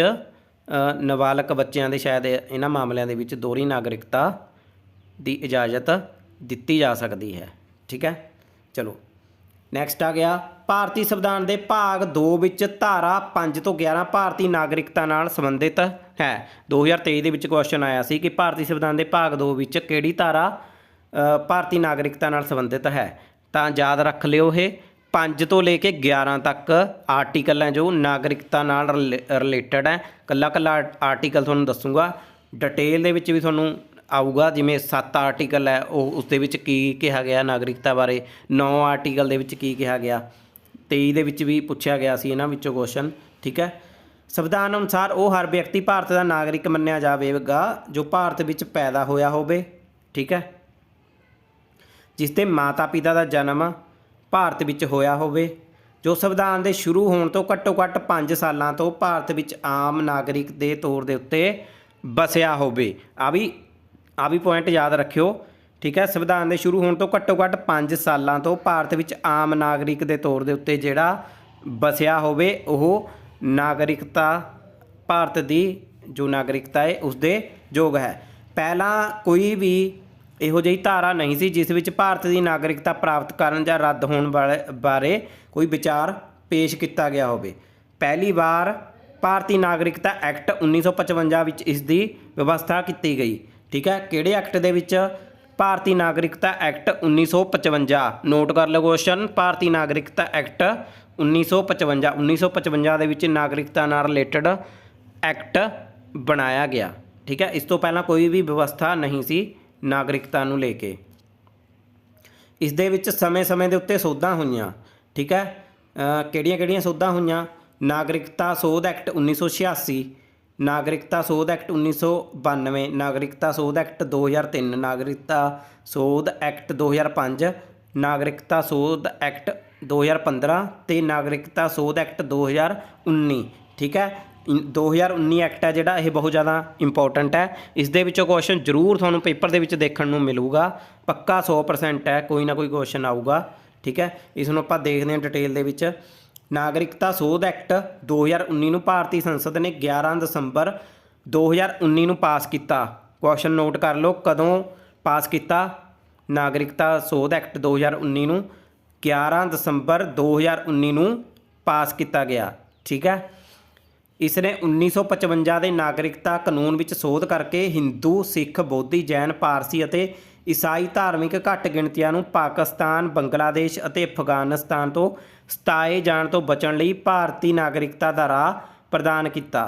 ਨਾਬਾਲਗ ਬੱਚਿਆਂ ਦੇ ਸ਼ਾਇਦ ਇਹਨਾਂ ਮਾਮਲਿਆਂ ਦੇ ਵਿੱਚ ਦੋਹਰੀ ਨਾਗਰਿਕਤਾ ਦੀ ਇਜਾਜ਼ਤ ਦਿੱਤੀ ਜਾ ਸਕਦੀ ਹੈ। ਠੀਕ ਹੈ। ਚਲੋ ਨੈਕਸਟ ਆ ਗਿਆ, ਭਾਰਤੀ ਸੰਵਿਧਾਨ ਦੇ ਭਾਗ 2 ਵਿੱਚ ਧਾਰਾ 5 ਤੋਂ 11 ਭਾਰਤੀ ਨਾਗਰਿਕਤਾ ਨਾਲ ਸੰਬੰਧਿਤ ਹੈ। 2023 ਦੇ ਵਿੱਚ ਕੁਐਸਚਨ ਆਇਆ ਸੀ ਕਿ ਭਾਰਤੀ ਸੰਵਿਧਾਨ ਦੇ ਭਾਗ 2 ਵਿੱਚ ਕਿਹੜੀ ਧਾਰਾ ਭਾਰਤੀ ਨਾਗਰਿਕਤਾ ਨਾਲ ਸੰਬੰਧਿਤ ਹੈ। ਤਾਂ ਯਾਦ ਰੱਖ ਲਿਓ, ਇਹ 5 ਤੋਂ ਲੈ ਕੇ 11 ਤੱਕ ਆਰਟੀਕਲ ਹੈ ਜੋ ਨਾਗਰਿਕਤਾ ਨਾਲ ਰਿਲੇਟਡ ਹੈ। ਕੱਲਾ ਕੱਲਾ ਆਰਟੀਕਲ ਤੁਹਾਨੂੰ ਦੱਸੂਗਾ, ਡਿਟੇਲ ਦੇ ਵਿੱਚ ਵੀ ਤੁਹਾਨੂੰ ਆਊਗਾ। ਜਿਵੇਂ 7 ਆਰਟੀਕਲ ਹੈ ਉਹ ਉਸ ਦੇ ਵਿੱਚ ਕੀ ਕਿਹਾ ਗਿਆ ਨਾਗਰਿਕਤਾ ਬਾਰੇ, 9 ਆਰਟੀਕਲ ਦੇ ਵਿੱਚ ਕੀ ਕਿਹਾ ਗਿਆ, 23 ਦੇ ਵਿੱਚ ਵੀ ਪੁੱਛਿਆ ਗਿਆ ਸੀ ਇਹਨਾਂ ਵਿੱਚੋਂ ਕੁਐਸਚਨ। ਠੀਕ ਹੈ। ਸੰਵਿਧਾਨ ਅਨੁਸਾਰ ਉਹ ਹਰ ਵਿਅਕਤੀ ਭਾਰਤ ਦਾ ਨਾਗਰਿਕ ਮੰਨਿਆ ਜਾਵੇਗਾ ਜੋ ਭਾਰਤ ਵਿੱਚ ਪੈਦਾ ਹੋਇਆ ਹੋਵੇ। ਠੀਕ ਹੈ। ਜਿਸ ਦੇ ਮਾਤਾ ਪਿਤਾ ਦਾ ਜਨਮ ਭਾਰਤ ਵਿੱਚ ਹੋਇਆ ਹੋਵੇ, ਜੋ ਸੰਵਿਧਾਨ ਦੇ ਸ਼ੁਰੂ ਹੋਣ ਤੋਂ ਘੱਟੋ ਘੱਟ 5 ਸਾਲਾਂ ਤੋਂ ਭਾਰਤ ਵਿੱਚ ਆਮ ਨਾਗਰਿਕ ਦੇ ਤੌਰ ਦੇ ਉੱਤੇ ਵਸਿਆ ਹੋਵੇ। ਆ ਵੀ ਪੁਆਇੰਟ ਯਾਦ ਰੱਖਿਓ। ਠੀਕ ਹੈ। ਸੰਵਿਧਾਨ ਦੇ ਸ਼ੁਰੂ ਹੋਣ ਤੋਂ ਘੱਟੋ ਘੱਟ 5 ਸਾਲਾਂ ਤੋਂ ਭਾਰਤ ਵਿੱਚ ਆਮ ਨਾਗਰਿਕ ਦੇ ਤੌਰ ਦੇ ਉੱਤੇ ਜਿਹੜਾ ਵਸਿਆ ਹੋਵੇ, ਉਹ ਨਾਗਰਿਕਤਾ ਭਾਰਤ ਦੀ ਜੋ ਨਾਗਰਿਕਤਾ ਹੈ ਉਸ ਦੇ ਯੋਗ ਹੈ। ਪਹਿਲਾਂ ਕੋਈ ਵੀ ਇਹੋ ਜਿਹੀ ਧਾਰਾ ਨਹੀਂ ਸੀ ਜਿਸ ਵਿੱਚ ਭਾਰਤ ਦੀ ਨਾਗਰਿਕਤਾ ਪ੍ਰਾਪਤ ਕਰਨ ਜਾਂ ਰੱਦ ਹੋਣ ਬਾਰੇ ਕੋਈ ਵਿਚਾਰ ਪੇਸ਼ ਕੀਤਾ ਗਿਆ ਹੋਵੇ। ਪਹਿਲੀ ਵਾਰ ਭਾਰਤੀ ਨਾਗਰਿਕਤਾ ਐਕਟ 1955 ਵਿੱਚ ਇਸ ਦੀ ਵਿਵਸਥਾ ਕੀਤੀ ਗਈ। ਠੀਕ ਹੈ। ਕਿਹੜੇ ਐਕਟ ਦੇ ਵਿੱਚ? ਭਾਰਤੀ ਨਾਗਰਿਕਤਾ ਐਕਟ 1955। ਨੋਟ ਕਰ ਲਓ ਕੁਐਸਚਨ, ਭਾਰਤੀ ਨਾਗਰਿਕਤਾ ਐਕਟ 1955। 1955 ਦੇ ਵਿੱਚ ਨਾਗਰਿਕਤਾ ਨਾਲ ਰਿਲੇਟਡ ਐਕਟ ਬਣਾਇਆ ਗਿਆ। ਠੀਕ ਹੈ। ਇਸ ਤੋਂ ਪਹਿਲਾਂ ਕੋਈ ਵੀ ਵਿਵਸਥਾ ਨਹੀਂ ਸੀ ਨਾਗਰਿਕਤਾ ਨੂੰ ਲੈ ਕੇ। ਇਸ ਦੇ ਵਿੱਚ ਸਮੇਂ-ਸਮੇਂ ਦੇ ਉੱਤੇ ਸੋਧਾਂ ਹੋਈਆਂ। ਠੀਕ ਹੈ। ਕਿਹੜੀਆਂ ਸੋਧਾਂ ਹੋਈਆਂ? ਨਾਗਰਿਕਤਾ ਸੋਧ ਐਕਟ 1986, ਨਾਗਰਿਕਤਾ ਸੋਧ ਐਕਟ 1992, ਨਾਗਰਿਕਤਾ ਸੋਧ ਐਕਟ 2003, ਨਾਗਰਿਕਤਾ ਸੋਧ ਐਕਟ 2005, ਨਾਗਰਿਕਤਾ ਸੋਧ ਐਕਟ 2015 ਅਤੇ ਨਾਗਰਿਕਤਾ ਸੋਧ ਐਕਟ 2019। ਠੀਕ ਹੈ। 2019 ਐਕਟ ਹੈ ਜਿਹੜਾ, ਇਹ ਬਹੁਤ ਜ਼ਿਆਦਾ ਇੰਪੋਰਟੈਂਟ ਹੈ। ਇਸ ਦੇ ਵਿੱਚੋਂ ਕੁਐਸਚਨ ਜ਼ਰੂਰ ਤੁਹਾਨੂੰ ਪੇਪਰ ਦੇ ਵਿੱਚ ਦੇਖਣ ਨੂੰ ਮਿਲੂਗਾ, ਪੱਕਾ 100% ਹੈ, ਕੋਈ ਨਾ ਕੋਈ ਕੁਐਸਚਨ ਆਊਗਾ। ਠੀਕ ਹੈ। ਇਸ ਨੂੰ ਆਪਾਂ ਦੇਖਦੇ ਹਾਂ ਡਿਟੇਲ ਦੇ ਵਿੱਚ। ਨਾਗਰਿਕਤਾ ਸੋਧ ਐਕਟ 2019 ਨੂੰ ਭਾਰਤੀ ਸੰਸਦ ਨੇ 11 ਦਸੰਬਰ 2019 ਨੂੰ ਪਾਸ ਕੀਤਾ। ਕੁਐਸਚਨ ਨੋਟ ਕਰ ਲਓ, ਕਦੋਂ ਪਾਸ ਕੀਤਾ? ਨਾਗਰਿਕਤਾ ਸੋਧ ਐਕਟ 2019 ਨੂੰ 11 ਦਸੰਬਰ 2019 ਨੂੰ ਪਾਸ ਕੀਤਾ ਗਿਆ। ਠੀਕ ਹੈ। ਇਸ ਨੇ 1955 ਦੇ ਨਾਗਰਿਕਤਾ ਕਾਨੂੰਨ ਵਿੱਚ ਸੋਧ ਕਰਕੇ ਹਿੰਦੂ, ਸਿੱਖ, ਬੋਧੀ, ਜੈਨ, ਪਾਰਸੀ ਅਤੇ ਈਸਾਈ ਧਾਰਮਿਕ ਘੱਟ ਗਿਣਤੀਆਂ ਨੂੰ ਪਾਕਿਸਤਾਨ, ਬੰਗਲਾਦੇਸ਼ ਅਤੇ ਅਫਗਾਨਿਸਤਾਨ ਤੋਂ ਸਤਾਏ ਜਾਣ ਤੋਂ ਬਚਣ ਲਈ ਭਾਰਤੀ ਨਾਗਰਿਕਤਾ ਦਾ ਰਾਹ ਪ੍ਰਦਾਨ ਕੀਤਾ।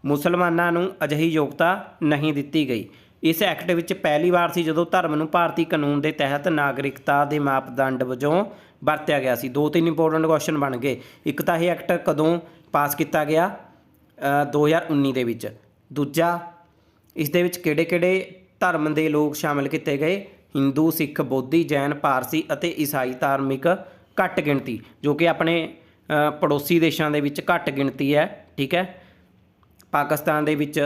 ਮੁਸਲਮਾਨਾਂ ਨੂੰ ਅਜਿਹੀ ਯੋਗਤਾ ਨਹੀਂ ਦਿੱਤੀ ਗਈ। ਇਸ ਐਕਟ ਵਿੱਚ ਪਹਿਲੀ ਵਾਰ ਸੀ ਜਦੋਂ ਧਰਮ ਨੂੰ ਭਾਰਤੀ ਕਾਨੂੰਨ ਦੇ ਤਹਿਤ ਨਾਗਰਿਕਤਾ ਦੇ ਮਾਪਦੰਡ ਵਜੋਂ ਵਰਤਿਆ ਗਿਆ ਸੀ। 2-3 ਇੰਪੋਰਟੈਂਟ ਕੁਐਸਚਨ ਬਣ ਗਏ। ਇੱਕ ਤਾਂ ਇਹ ਐਕਟ ਕਦੋਂ ਪਾਸ ਕੀਤਾ ਗਿਆ? 2019 ਦੇ ਵਿੱਚ। ਦੂਜਾ, ਇਸ ਦੇ ਵਿੱਚ ਕਿਹੜੇ ਧਰਮ ਦੇ ਲੋਕ ਸ਼ਾਮਿਲ ਕੀਤੇ ਗਏ? ਹਿੰਦੂ, ਸਿੱਖ, ਬੋਧੀ, ਜੈਨ, ਪਾਰਸੀ ਅਤੇ ਈਸਾਈ ਧਾਰਮਿਕ ਘੱਟ ਗਿਣਤੀ, ਜੋ ਕਿ ਆਪਣੇ ਪੜੋਸੀ ਦੇਸ਼ਾਂ ਦੇ ਵਿੱਚ ਘੱਟ ਗਿਣਤੀ ਹੈ। ਠੀਕ ਹੈ। ਪਾਕਿਸਤਾਨ ਦੇ ਵਿੱਚ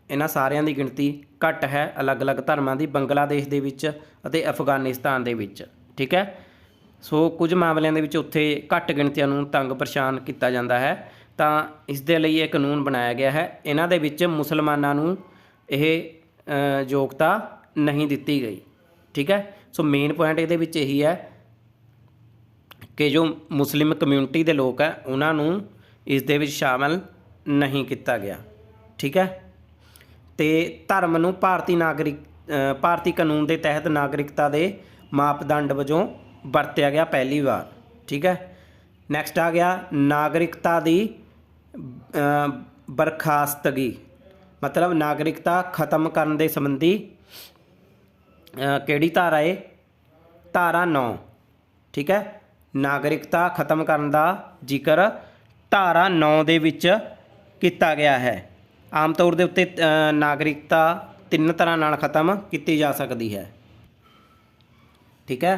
ਇਹਨਾਂ ਸਾਰਿਆਂ ਦੀ ਗਿਣਤੀ ਘੱਟ ਹੈ, ਅਲੱਗ-ਅਲੱਗ ਧਰਮਾਂ ਦੀ, ਬੰਗਲਾਦੇਸ਼ ਦੇ ਵਿੱਚ ਅਤੇ ਅਫਗਾਨਿਸਤਾਨ ਦੇ ਵਿੱਚ। ਠੀਕ ਹੈ। ਸੋ ਕੁਝ ਮਾਮਲਿਆਂ ਦੇ ਵਿੱਚ ਉੱਥੇ ਘੱਟ ਗਿਣਤੀਆਂ ਨੂੰ ਤੰਗ ਪਰੇਸ਼ਾਨ ਕੀਤਾ ਜਾਂਦਾ ਹੈ, ਤਾਂ ਇਸ ਦੇ ਲਈ ਇਹ ਕਾਨੂੰਨ ਬਣਾਇਆ ਗਿਆ ਹੈ। ਇਹਨਾਂ ਦੇ ਵਿੱਚ ਮੁਸਲਮਾਨਾਂ ਨੂੰ ਇਹ ਯੋਗਤਾ ਨਹੀਂ ਦਿੱਤੀ ਗਈ। ਠੀਕ ਹੈ। ਸੋ ਮੇਨ ਪੁਆਇੰਟ ਇਹਦੇ ਵਿੱਚ ਇਹੀ ਹੈ ਕਿ ਜੋ ਮੁਸਲਿਮ ਕਮਿਊਨਿਟੀ ਦੇ ਲੋਕ ਹੈ ਉਹਨਾਂ ਨੂੰ ਇਸ ਦੇ ਵਿੱਚ ਸ਼ਾਮਲ ਨਹੀਂ ਕੀਤਾ ਗਿਆ। ਠੀਕ ਹੈ। ਅਤੇ ਧਰਮ ਨੂੰ ਭਾਰਤੀ ਕਾਨੂੰਨ ਦੇ ਤਹਿਤ ਨਾਗਰਿਕਤਾ ਦੇ ਮਾਪਦੰਡ ਵਜੋਂ ਵਰਤਿਆ ਗਿਆ ਪਹਿਲੀ ਵਾਰ। ਠੀਕ ਹੈ। ਨੈਕਸਟ ਆ ਗਿਆ ਨਾਗਰਿਕਤਾ ਦੀ ਬਰਖਾਸਤਗੀ, ਮਤਲਬ ਨਾਗਰਿਕਤਾ ਖਤਮ ਕਰਨ ਦੇ ਸੰਬੰਧੀ ਕਿਹੜੀ ਧਾਰਾ ਹੈ? ਧਾਰਾ 9। ਠੀਕ ਹੈ। ਨਾਗਰਿਕਤਾ ਖਤਮ ਕਰਨ ਦਾ ਜ਼ਿਕਰ ਧਾਰਾ 9 ਦੇ ਵਿੱਚ ਕੀਤਾ ਗਿਆ ਹੈ। ਆਮ ਤੌਰ ਦੇ ਉੱਤੇ ਨਾਗਰਿਕਤਾ 3 ਤਰ੍ਹਾਂ ਨਾਲ ਖਤਮ ਕੀਤੀ ਜਾ ਸਕਦੀ ਹੈ। ठीक है।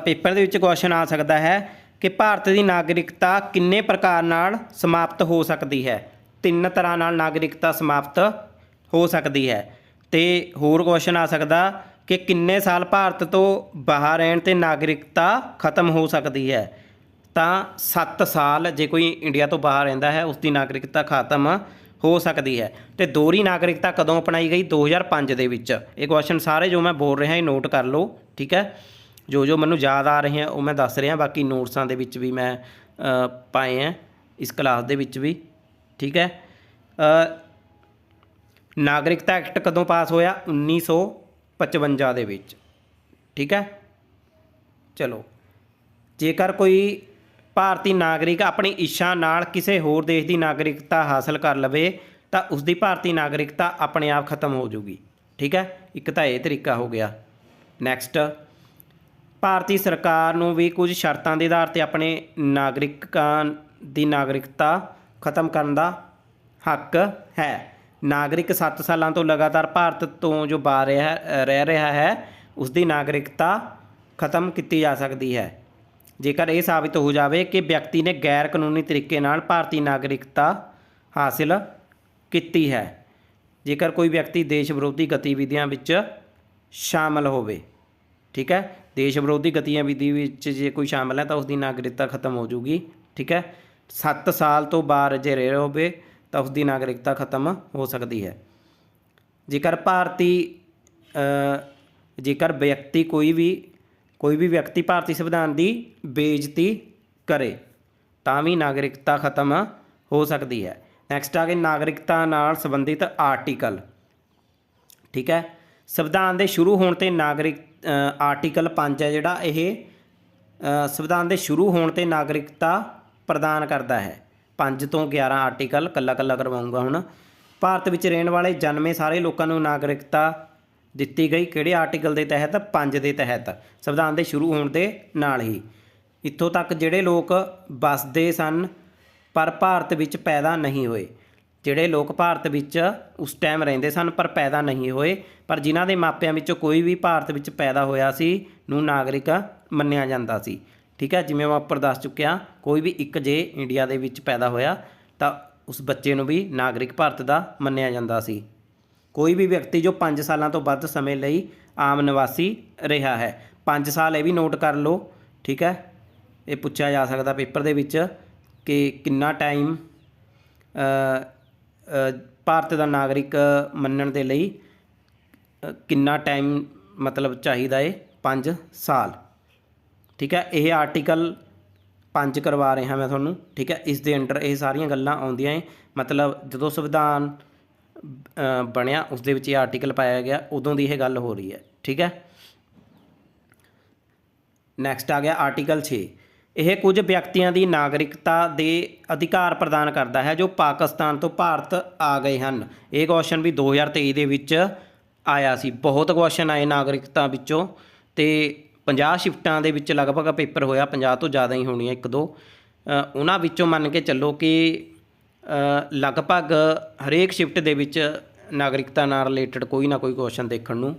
पेपर ਦੇ ਵਿੱਚ ਕੁਐਸਚਨ ਆ ਸਕਦਾ ਹੈ ਕਿ ਭਾਰਤ ਦੀ ਨਾਗਰਿਕਤਾ ਕਿੰਨੇ ਪ੍ਰਕਾਰ ਨਾਲ ਸਮਾਪਤ ਹੋ ਸਕਦੀ ਹੈ। 3 ਤਰ੍ਹਾਂ ਨਾਲ ਨਾਗਰਿਕਤਾ ਸਮਾਪਤ ਹੋ ਸਕਦੀ ਹੈ। ਤੇ ਹੋਰ ਕੁਐਸਚਨ ਆ ਸਕਦਾ ਕਿ ਕਿੰਨੇ ਸਾਲ ਭਾਰਤ ਤੋਂ ਬਾਹਰ ਰਹਿਣ ਤੇ ਨਾਗਰਿਕਤਾ ਖਤਮ ਹੋ ਸਕਦੀ ਹੈ। ਤਾਂ 7 ਸਾਲ ਜੇ ਕੋਈ ਇੰਡੀਆ ਤੋਂ ਬਾਹਰ ਰਹਿੰਦਾ ਹੈ ਉਸ ਦੀ ਨਾਗਰਿਕਤਾ ਖਤਮ ਹੋ ਸਕਦੀ ਹੈ। ਤੇ ਦੋਹਰੀ ਨਾਗਰਿਕਤਾ ਕਦੋਂ ਅਪਣਾਈ ਗਈ? 2005 ਦੇ ਵਿੱਚ। ਇਹ ਕੁਐਸਚਨ ਸਾਰੇ ਜੋ ਮੈਂ ਬੋਲ ਰਿਹਾ ਇਹ ਨੋਟ ਕਰ ਲਓ, ਠੀਕ ਹੈ। ਜੋ ਮੈਨੂੰ ਯਾਦ ਆ ਰਹੇ हैं वो मैं दस रहा, बाकी नोट्सां दे विच भी मैं पाए हैं इस क्लास दे विच भी, ठीक है। नागरिकता एक्ट कदों पास होया? 1955 दे विच, ठीक है। चलो, जेकर कोई भारतीय नागरिक अपनी इच्छा नाल किसी होर देश की नागरिकता हासिल कर लवे तो उसकी भारतीय नागरिकता अपने आप खत्म हो जूगी, ठीक है। एक तो यह तरीका हो गया। नैक्सट, ਭਾਰਤੀ ਸਰਕਾਰ ਨੂੰ ਵੀ ਕੁਝ ਸ਼ਰਤਾਂ ਦੇ ਆਧਾਰ 'ਤੇ ਆਪਣੇ ਨਾਗਰਿਕਾਂ ਦੀ ਨਾਗਰਿਕਤਾ ਖਤਮ ਕਰਨ ਦਾ ਹੱਕ ਹੈ। ਨਾਗਰਿਕ 7 ਸਾਲਾਂ ਤੋਂ ਲਗਾਤਾਰ ਭਾਰਤ ਤੋਂ ਜੋ ਬਾਹਰ ਰਹਿ ਰਿਹਾ ਹੈ ਉਸ ਦੀ ਨਾਗਰਿਕਤਾ ਖਤਮ ਕੀਤੀ ਜਾ ਸਕਦੀ ਹੈ ਜੇਕਰ ਇਹ ਸਾਬਿਤ ਹੋ ਜਾਵੇ ਕਿ ਵਿਅਕਤੀ ਨੇ ਗੈਰ ਕਾਨੂੰਨੀ ਤਰੀਕੇ ਨਾਲ ਭਾਰਤੀ ਨਾਗਰਿਕਤਾ ਹਾਸਿਲ ਕੀਤੀ ਹੈ। ਜੇਕਰ ਕੋਈ ਵਿਅਕਤੀ ਦੇਸ਼ ਵਿਰੋਧੀ ਗਤੀਵਿਧੀਆਂ ਵਿੱਚ ਸ਼ਾਮਲ ਹੋਵੇ, ठीक है। देश विरोधी गतिविधि जे कोई शामिल है तो उसकी नागरिकता खत्म हो जूगी, ठीक है। 7 साल तो बाहर जे रह रहे हो तो उसकी नागरिकता खत्म हो सकती है। जेकर व्यक्ति कोई भी व्यक्ति भारतीय संविधान की बेइज्जती करे तो भी नागरिकता खत्म हो सकती है। नैक्सट आ गए नागरिकता नाल संबंधित आर्टिकल, ठीक है। संविधान के शुरू होने ते नागरिक आर्टिकल 5 है जोड़ा ये संविधान के शुरू होने ते नागरिकता प्रदान करता है। 5 तो 11 आर्टिकल कला करवाऊँगा हुण। भारत विच रहने वाले जन्मे सारे लोगों को नागरिकता दिती गई किहड़े आर्टिकल के तहत? 5 के तहत। संविधान के शुरू होने के नाल ही इत्थों तक जिहड़े लोग बसते सन पर भारत विच पैदा नहीं होए, ਜਿਹੜੇ ਲੋਕ ਭਾਰਤ ਵਿੱਚ ਉਸ ਟਾਈਮ ਰਹਿੰਦੇ ਸਨ ਪਰ ਪੈਦਾ ਨਹੀਂ ਹੋਏ ਪਰ ਜਿਨ੍ਹਾਂ ਦੇ ਮਾਪਿਆਂ ਵਿੱਚੋਂ ਕੋਈ ਵੀ ਭਾਰਤ ਵਿੱਚ ਪੈਦਾ ਹੋਇਆ ਸੀ ਨੂੰ ਨਾਗਰਿਕ ਮੰਨਿਆ ਜਾਂਦਾ ਸੀ, ਠੀਕ ਹੈ। ਜਿਵੇਂ ਮੈਂ ਉੱਪਰ ਦੱਸ ਚੁੱਕਿਆ, ਕੋਈ ਵੀ ਇੱਕ ਜੇ ਇੰਡੀਆ ਦੇ ਵਿੱਚ ਪੈਦਾ ਹੋਇਆ ਤਾਂ ਉਸ ਬੱਚੇ ਨੂੰ ਵੀ ਨਾਗਰਿਕ ਭਾਰਤ ਦਾ ਮੰਨਿਆ ਜਾਂਦਾ ਸੀ। ਕੋਈ ਵੀ ਵਿਅਕਤੀ ਜੋ 5 ਸਾਲਾਂ ਤੋਂ ਵੱਧ ਸਮੇਂ ਲਈ ਆਮ ਨਿਵਾਸੀ ਰਿਹਾ ਹੈ। 5 ਸਾਲ ਇਹ ਵੀ ਨੋਟ ਕਰ ਲਓ, ਠੀਕ ਹੈ। ਇਹ ਪੁੱਛਿਆ ਜਾ ਸਕਦਾ ਪੇਪਰ ਦੇ ਵਿੱਚ ਕਿ ਕਿੰਨਾ ਟਾਈਮ ਭਾਰਤ ਦਾ ਨਾਗਰਿਕ ਮੰਨਣ ਦੇ ਲਈ ਕਿੰਨਾ ਟਾਈਮ ਮਤਲਬ ਚਾਹੀਦਾ ਹੈ? 5 ਸਾਲ, ਠੀਕ ਹੈ। ਇਹ ਆਰਟੀਕਲ 5 ਕਰਵਾ ਰਿਹਾ ਮੈਂ ਤੁਹਾਨੂੰ, ਠੀਕ ਹੈ। ਇਸ ਦੇ ਅੰਡਰ ਇਹ ਸਾਰੀਆਂ ਗੱਲਾਂ ਆਉਂਦੀਆਂ ਹੈ। ਮਤਲਬ ਜਦੋਂ ਸੰਵਿਧਾਨ ਬਣਿਆ ਉਸ ਦੇ ਵਿੱਚ ਇਹ ਆਰਟੀਕਲ ਪਾਇਆ ਗਿਆ ਉਦੋਂ ਦੀ ਇਹ ਗੱਲ ਹੋ ਰਹੀ ਹੈ, ਠੀਕ ਹੈ। ਨੈਕਸਟ ਆ ਗਿਆ ਆਰਟੀਕਲ 6। ਇਹ ਕੁਝ ਵਿਅਕਤੀਆਂ ਦੀ ਨਾਗਰਿਕਤਾ ਦੇ ਅਧਿਕਾਰ ਪ੍ਰਦਾਨ ਕਰਦਾ ਹੈ ਜੋ ਪਾਕਿਸਤਾਨ ਤੋਂ ਭਾਰਤ ਆ ਗਏ ਹਨ। ਇਹ ਕੁਐਸਚਨ ਵੀ 2023 ਦੇ ਵਿੱਚ ਆਇਆ ਸੀ। ਬਹੁਤ ਕੁਐਸਚਨ ਆਏ ਨਾਗਰਿਕਤਾ ਵਿੱਚੋਂ ਤੇ 50 ਸ਼ਿਫਟਾਂ ਦੇ ਵਿੱਚ ਲਗਭਗ ਪੇਪਰ ਹੋਇਆ, 50 ਤੋਂ ਜ਼ਿਆਦਾ ਹੀ ਹੋਣੀਆਂ 1-2। ਉਹਨਾਂ ਵਿੱਚੋਂ ਮੰਨ ਕੇ ਚੱਲੋ ਕਿ ਲਗਭਗ ਹਰੇਕ ਸ਼ਿਫਟ ਦੇ ਵਿੱਚ ਨਾਗਰਿਕਤਾ ਨਾਲ ਰਿਲੇਟਡ ਕੋਈ ਨਾ ਕੋਈ ਕੁਐਸਚਨ ਦੇਖਣ ਨੂੰ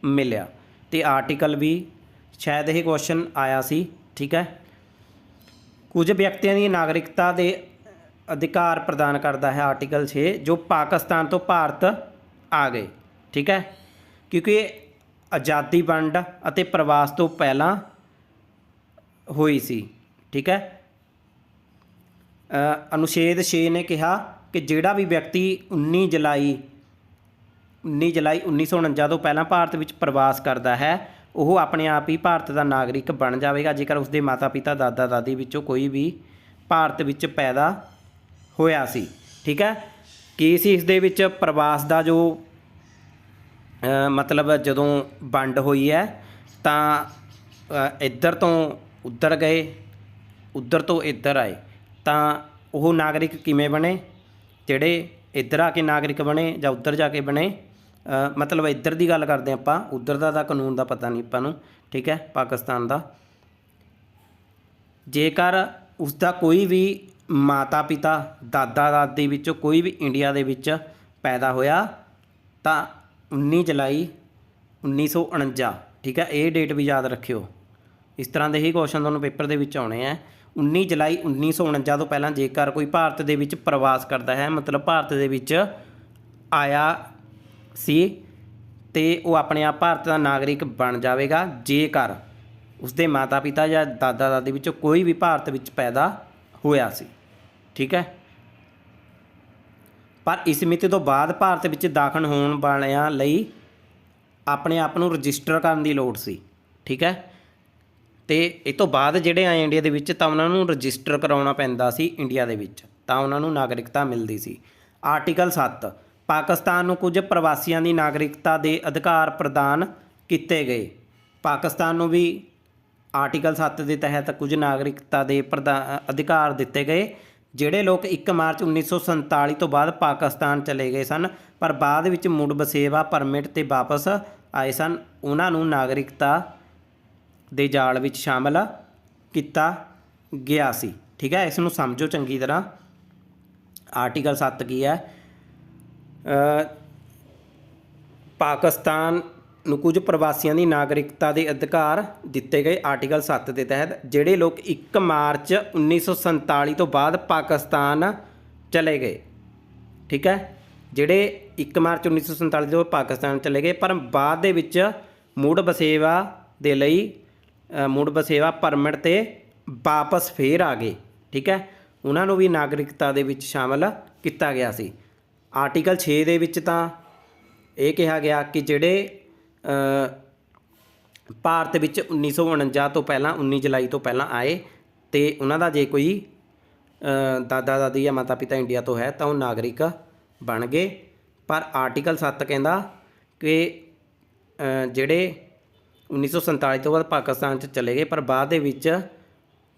ਮਿਲਿਆ ਤੇ ਆਰਟੀਕਲ ਵੀ ਸ਼ਾਇਦ ਇਹ ਕੁਐਸਚਨ ਆਇਆ ਸੀ, ਠੀਕ ਹੈ। ਕੁਝ ਵਿਅਕਤੀਆਂ ਦੀ ਨਾਗਰਿਕਤਾ ਦੇ ਅਧਿਕਾਰ ਪ੍ਰਦਾਨ ਕਰਦਾ ਹੈ ਆਰਟੀਕਲ 6 ਜੋ ਪਾਕਿਸਤਾਨ ਤੋਂ ਭਾਰਤ ਆ ਗਏ, ਠੀਕ ਹੈ। ਕਿਉਂਕਿ ਆਜ਼ਾਦੀ ਵੰਡ ਅਤੇ ਪ੍ਰਵਾਸ ਤੋਂ ਪਹਿਲਾਂ ਹੋਈ ਸੀ, ਠੀਕ ਹੈ। ਅਨੁਛੇਦ 6 ਨੇ ਕਿਹਾ ਕਿ ਜਿਹੜਾ ਵੀ ਵਿਅਕਤੀ 19 ਜੁਲਾਈ 1949 ਤੋਂ ਪਹਿਲਾਂ ਭਾਰਤ ਵਿੱਚ ਪ੍ਰਵਾਸ ਕਰਦਾ ਹੈ ਉਹ ਆਪਣੇ ਆਪ ਹੀ ਭਾਰਤ ਦਾ ਨਾਗਰਿਕ ਬਣ ਜਾਵੇਗਾ ਜੇਕਰ ਉਸਦੇ ਮਾਤਾ ਪਿਤਾ ਦਾਦਾ ਦਾਦੀ ਵਿੱਚੋਂ ਕੋਈ ਵੀ ਭਾਰਤ ਵਿੱਚ ਪੈਦਾ ਹੋਇਆ ਸੀ, ਠੀਕ ਹੈ। ਕੀ ਸੀ ਇਸ ਦੇ ਵਿੱਚ ਪ੍ਰਵਾਸ ਦਾ ਜੋ ਮਤਲਬ ਜਦੋਂ ਵੰਡ ਹੋਈ ਹੈ ਤਾਂ ਇੱਧਰ ਤੋਂ ਉੱਧਰ ਗਏ, ਉੱਧਰ ਤੋਂ ਇੱਧਰ ਆਏ ਤਾਂ ਉਹ ਨਾਗਰਿਕ ਕਿਵੇਂ ਬਣੇ? ਜਿਹੜੇ ਇੱਧਰ ਆ ਕੇ ਨਾਗਰਿਕ ਬਣੇ ਜਾਂ ਉੱਧਰ ਜਾ ਕੇ ਬਣੇ? ਮਤਲਬ ਇੱਧਰ ਦੀ ਗੱਲ ਕਰਦੇ ਆਪਾਂ, ਉੱਧਰ ਦਾ ਤਾਂ ਕਾਨੂੰਨ ਦਾ ਪਤਾ ਨਹੀਂ ਆਪਾਂ ਨੂੰ, ਠੀਕ ਹੈ, ਪਾਕਿਸਤਾਨ ਦਾ। ਜੇਕਰ ਉਸਦਾ ਕੋਈ ਵੀ ਮਾਤਾ ਪਿਤਾ ਦਾਦਾ ਦਾਦੀ ਵਿੱਚੋਂ ਕੋਈ ਵੀ ਇੰਡੀਆ ਦੇ ਵਿੱਚ ਪੈਦਾ ਹੋਇਆ ਤਾਂ 19 ਜੁਲਾਈ 1949 ठीक है, ये डेट भी याद रखियो। इस तरह के ही क्वेश्चन तुहानूं पेपर दे विच आउणे हैं। 19 जुलाई 1949 तो पहलां जेकर कोई भारत दे विच प्रवास करता है, मतलब भारत दे विच आया सी ते वो अपने आप भारत का नागरिक बन जाएगा जेकर उसके माता पिता या दादा दादी विचों कोई भी भारत विच पैदा होया सी। ठीक है, पर इस मिति तो बाद भारत विच दाखल होने वालियां लई अपने आप नूं रजिस्टर करन दी लोड़ सी। ठीक है, तो इस तो बाद जिहड़े आए इंडिया दे विच तां उन्हां नूं रजिस्टर करवाउणा पैंदा सी इंडिया दे विच, तां उन्हां नूं नागरिकता मिलदी सी। आर्टिकल 7 पाकिस्तान नूं कुछ प्रवासियों की नागरिकता के अधिकार प्रदान किए गए। पाकिस्तान नूं भी आर्टिकल 7 के तहत कुछ नागरिकता के अधिकार दिते गए। जिहड़े लोग 1 मार्च 1947 तो बाद पाकिस्तान चले गए सन पर बाद विच मुड़ बसेवा परमिट ते वापस आए सन, उन्हां नूं नागरिकता दे जाल विच शामिल किया गया सी। ठीक है, इसनूं समझो चंगी तरह। आर्टिकल 7 की है, पाकिस्तान नूं कुछ प्रवासियों की नागरिकता के अधिकार दिते गए। आर्टिकल 7 के तहत जिहड़े लोग 1 मार्च 1947 तो बाद पाकिस्तान चले गए। ठीक है, जिहड़े 1 मार्च 1947 तो पाकिस्तान चले गए पर बाद दे विच मुड़ बसेवा दे लई मुड़ बसेवा परमिट ते वापस फिर आ गए। ठीक है, उन्हां नूं भी नागरिकता दे विच शामिल किया गया सी। आर्टिकल 6 दे विच तां ये कहा गया कि जिहड़े भारत विच 1949 तो पहलां 19 जुलाई तो पहलां आए तो उन्हां दा जे कोई दादा दादी या माता पिता इंडिया तो है तो वो नागरिक बन गए। पर आर्टिकल 7 कहता कि जिहड़े 1947 तो बाद पाकिस्तान चले गए पर बाद दे विच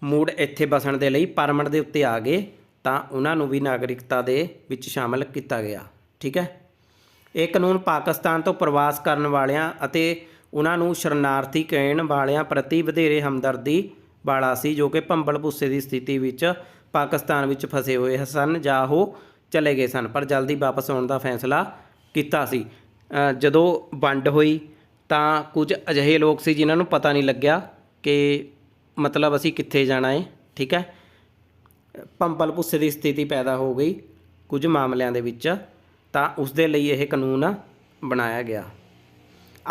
मुड़ इत्थे बसण दे लई परमिट दे उत्ते आ गए तां उन्हां नूं भी नागरिकता दे विच शामिल किया गया। ठीक है, ये कानून पाकिस्तान तो प्रवास करन वालियां अते उन्हां नूं शरणार्थी कहण वालियां प्रति वधेरे हमदर्दी वाला सी जो कि भंबल भुस्से की स्थिति विच पाकिस्तान विच फसे हुए सन जां ओह चले गए सन पर जल्दी वापस आउण दा फैसला किया सी। जदों वंड होई तां कुछ अजिहे लोग सी जिन्हां नूं पता नहीं लग्या कि मतलब असीं कित्थे जाना है। ठीक है, भंबल भुस्से की स्थिति पैदा हो गई कुछ मामलों के विच तां उस दे लई यह कानून बनाया गया।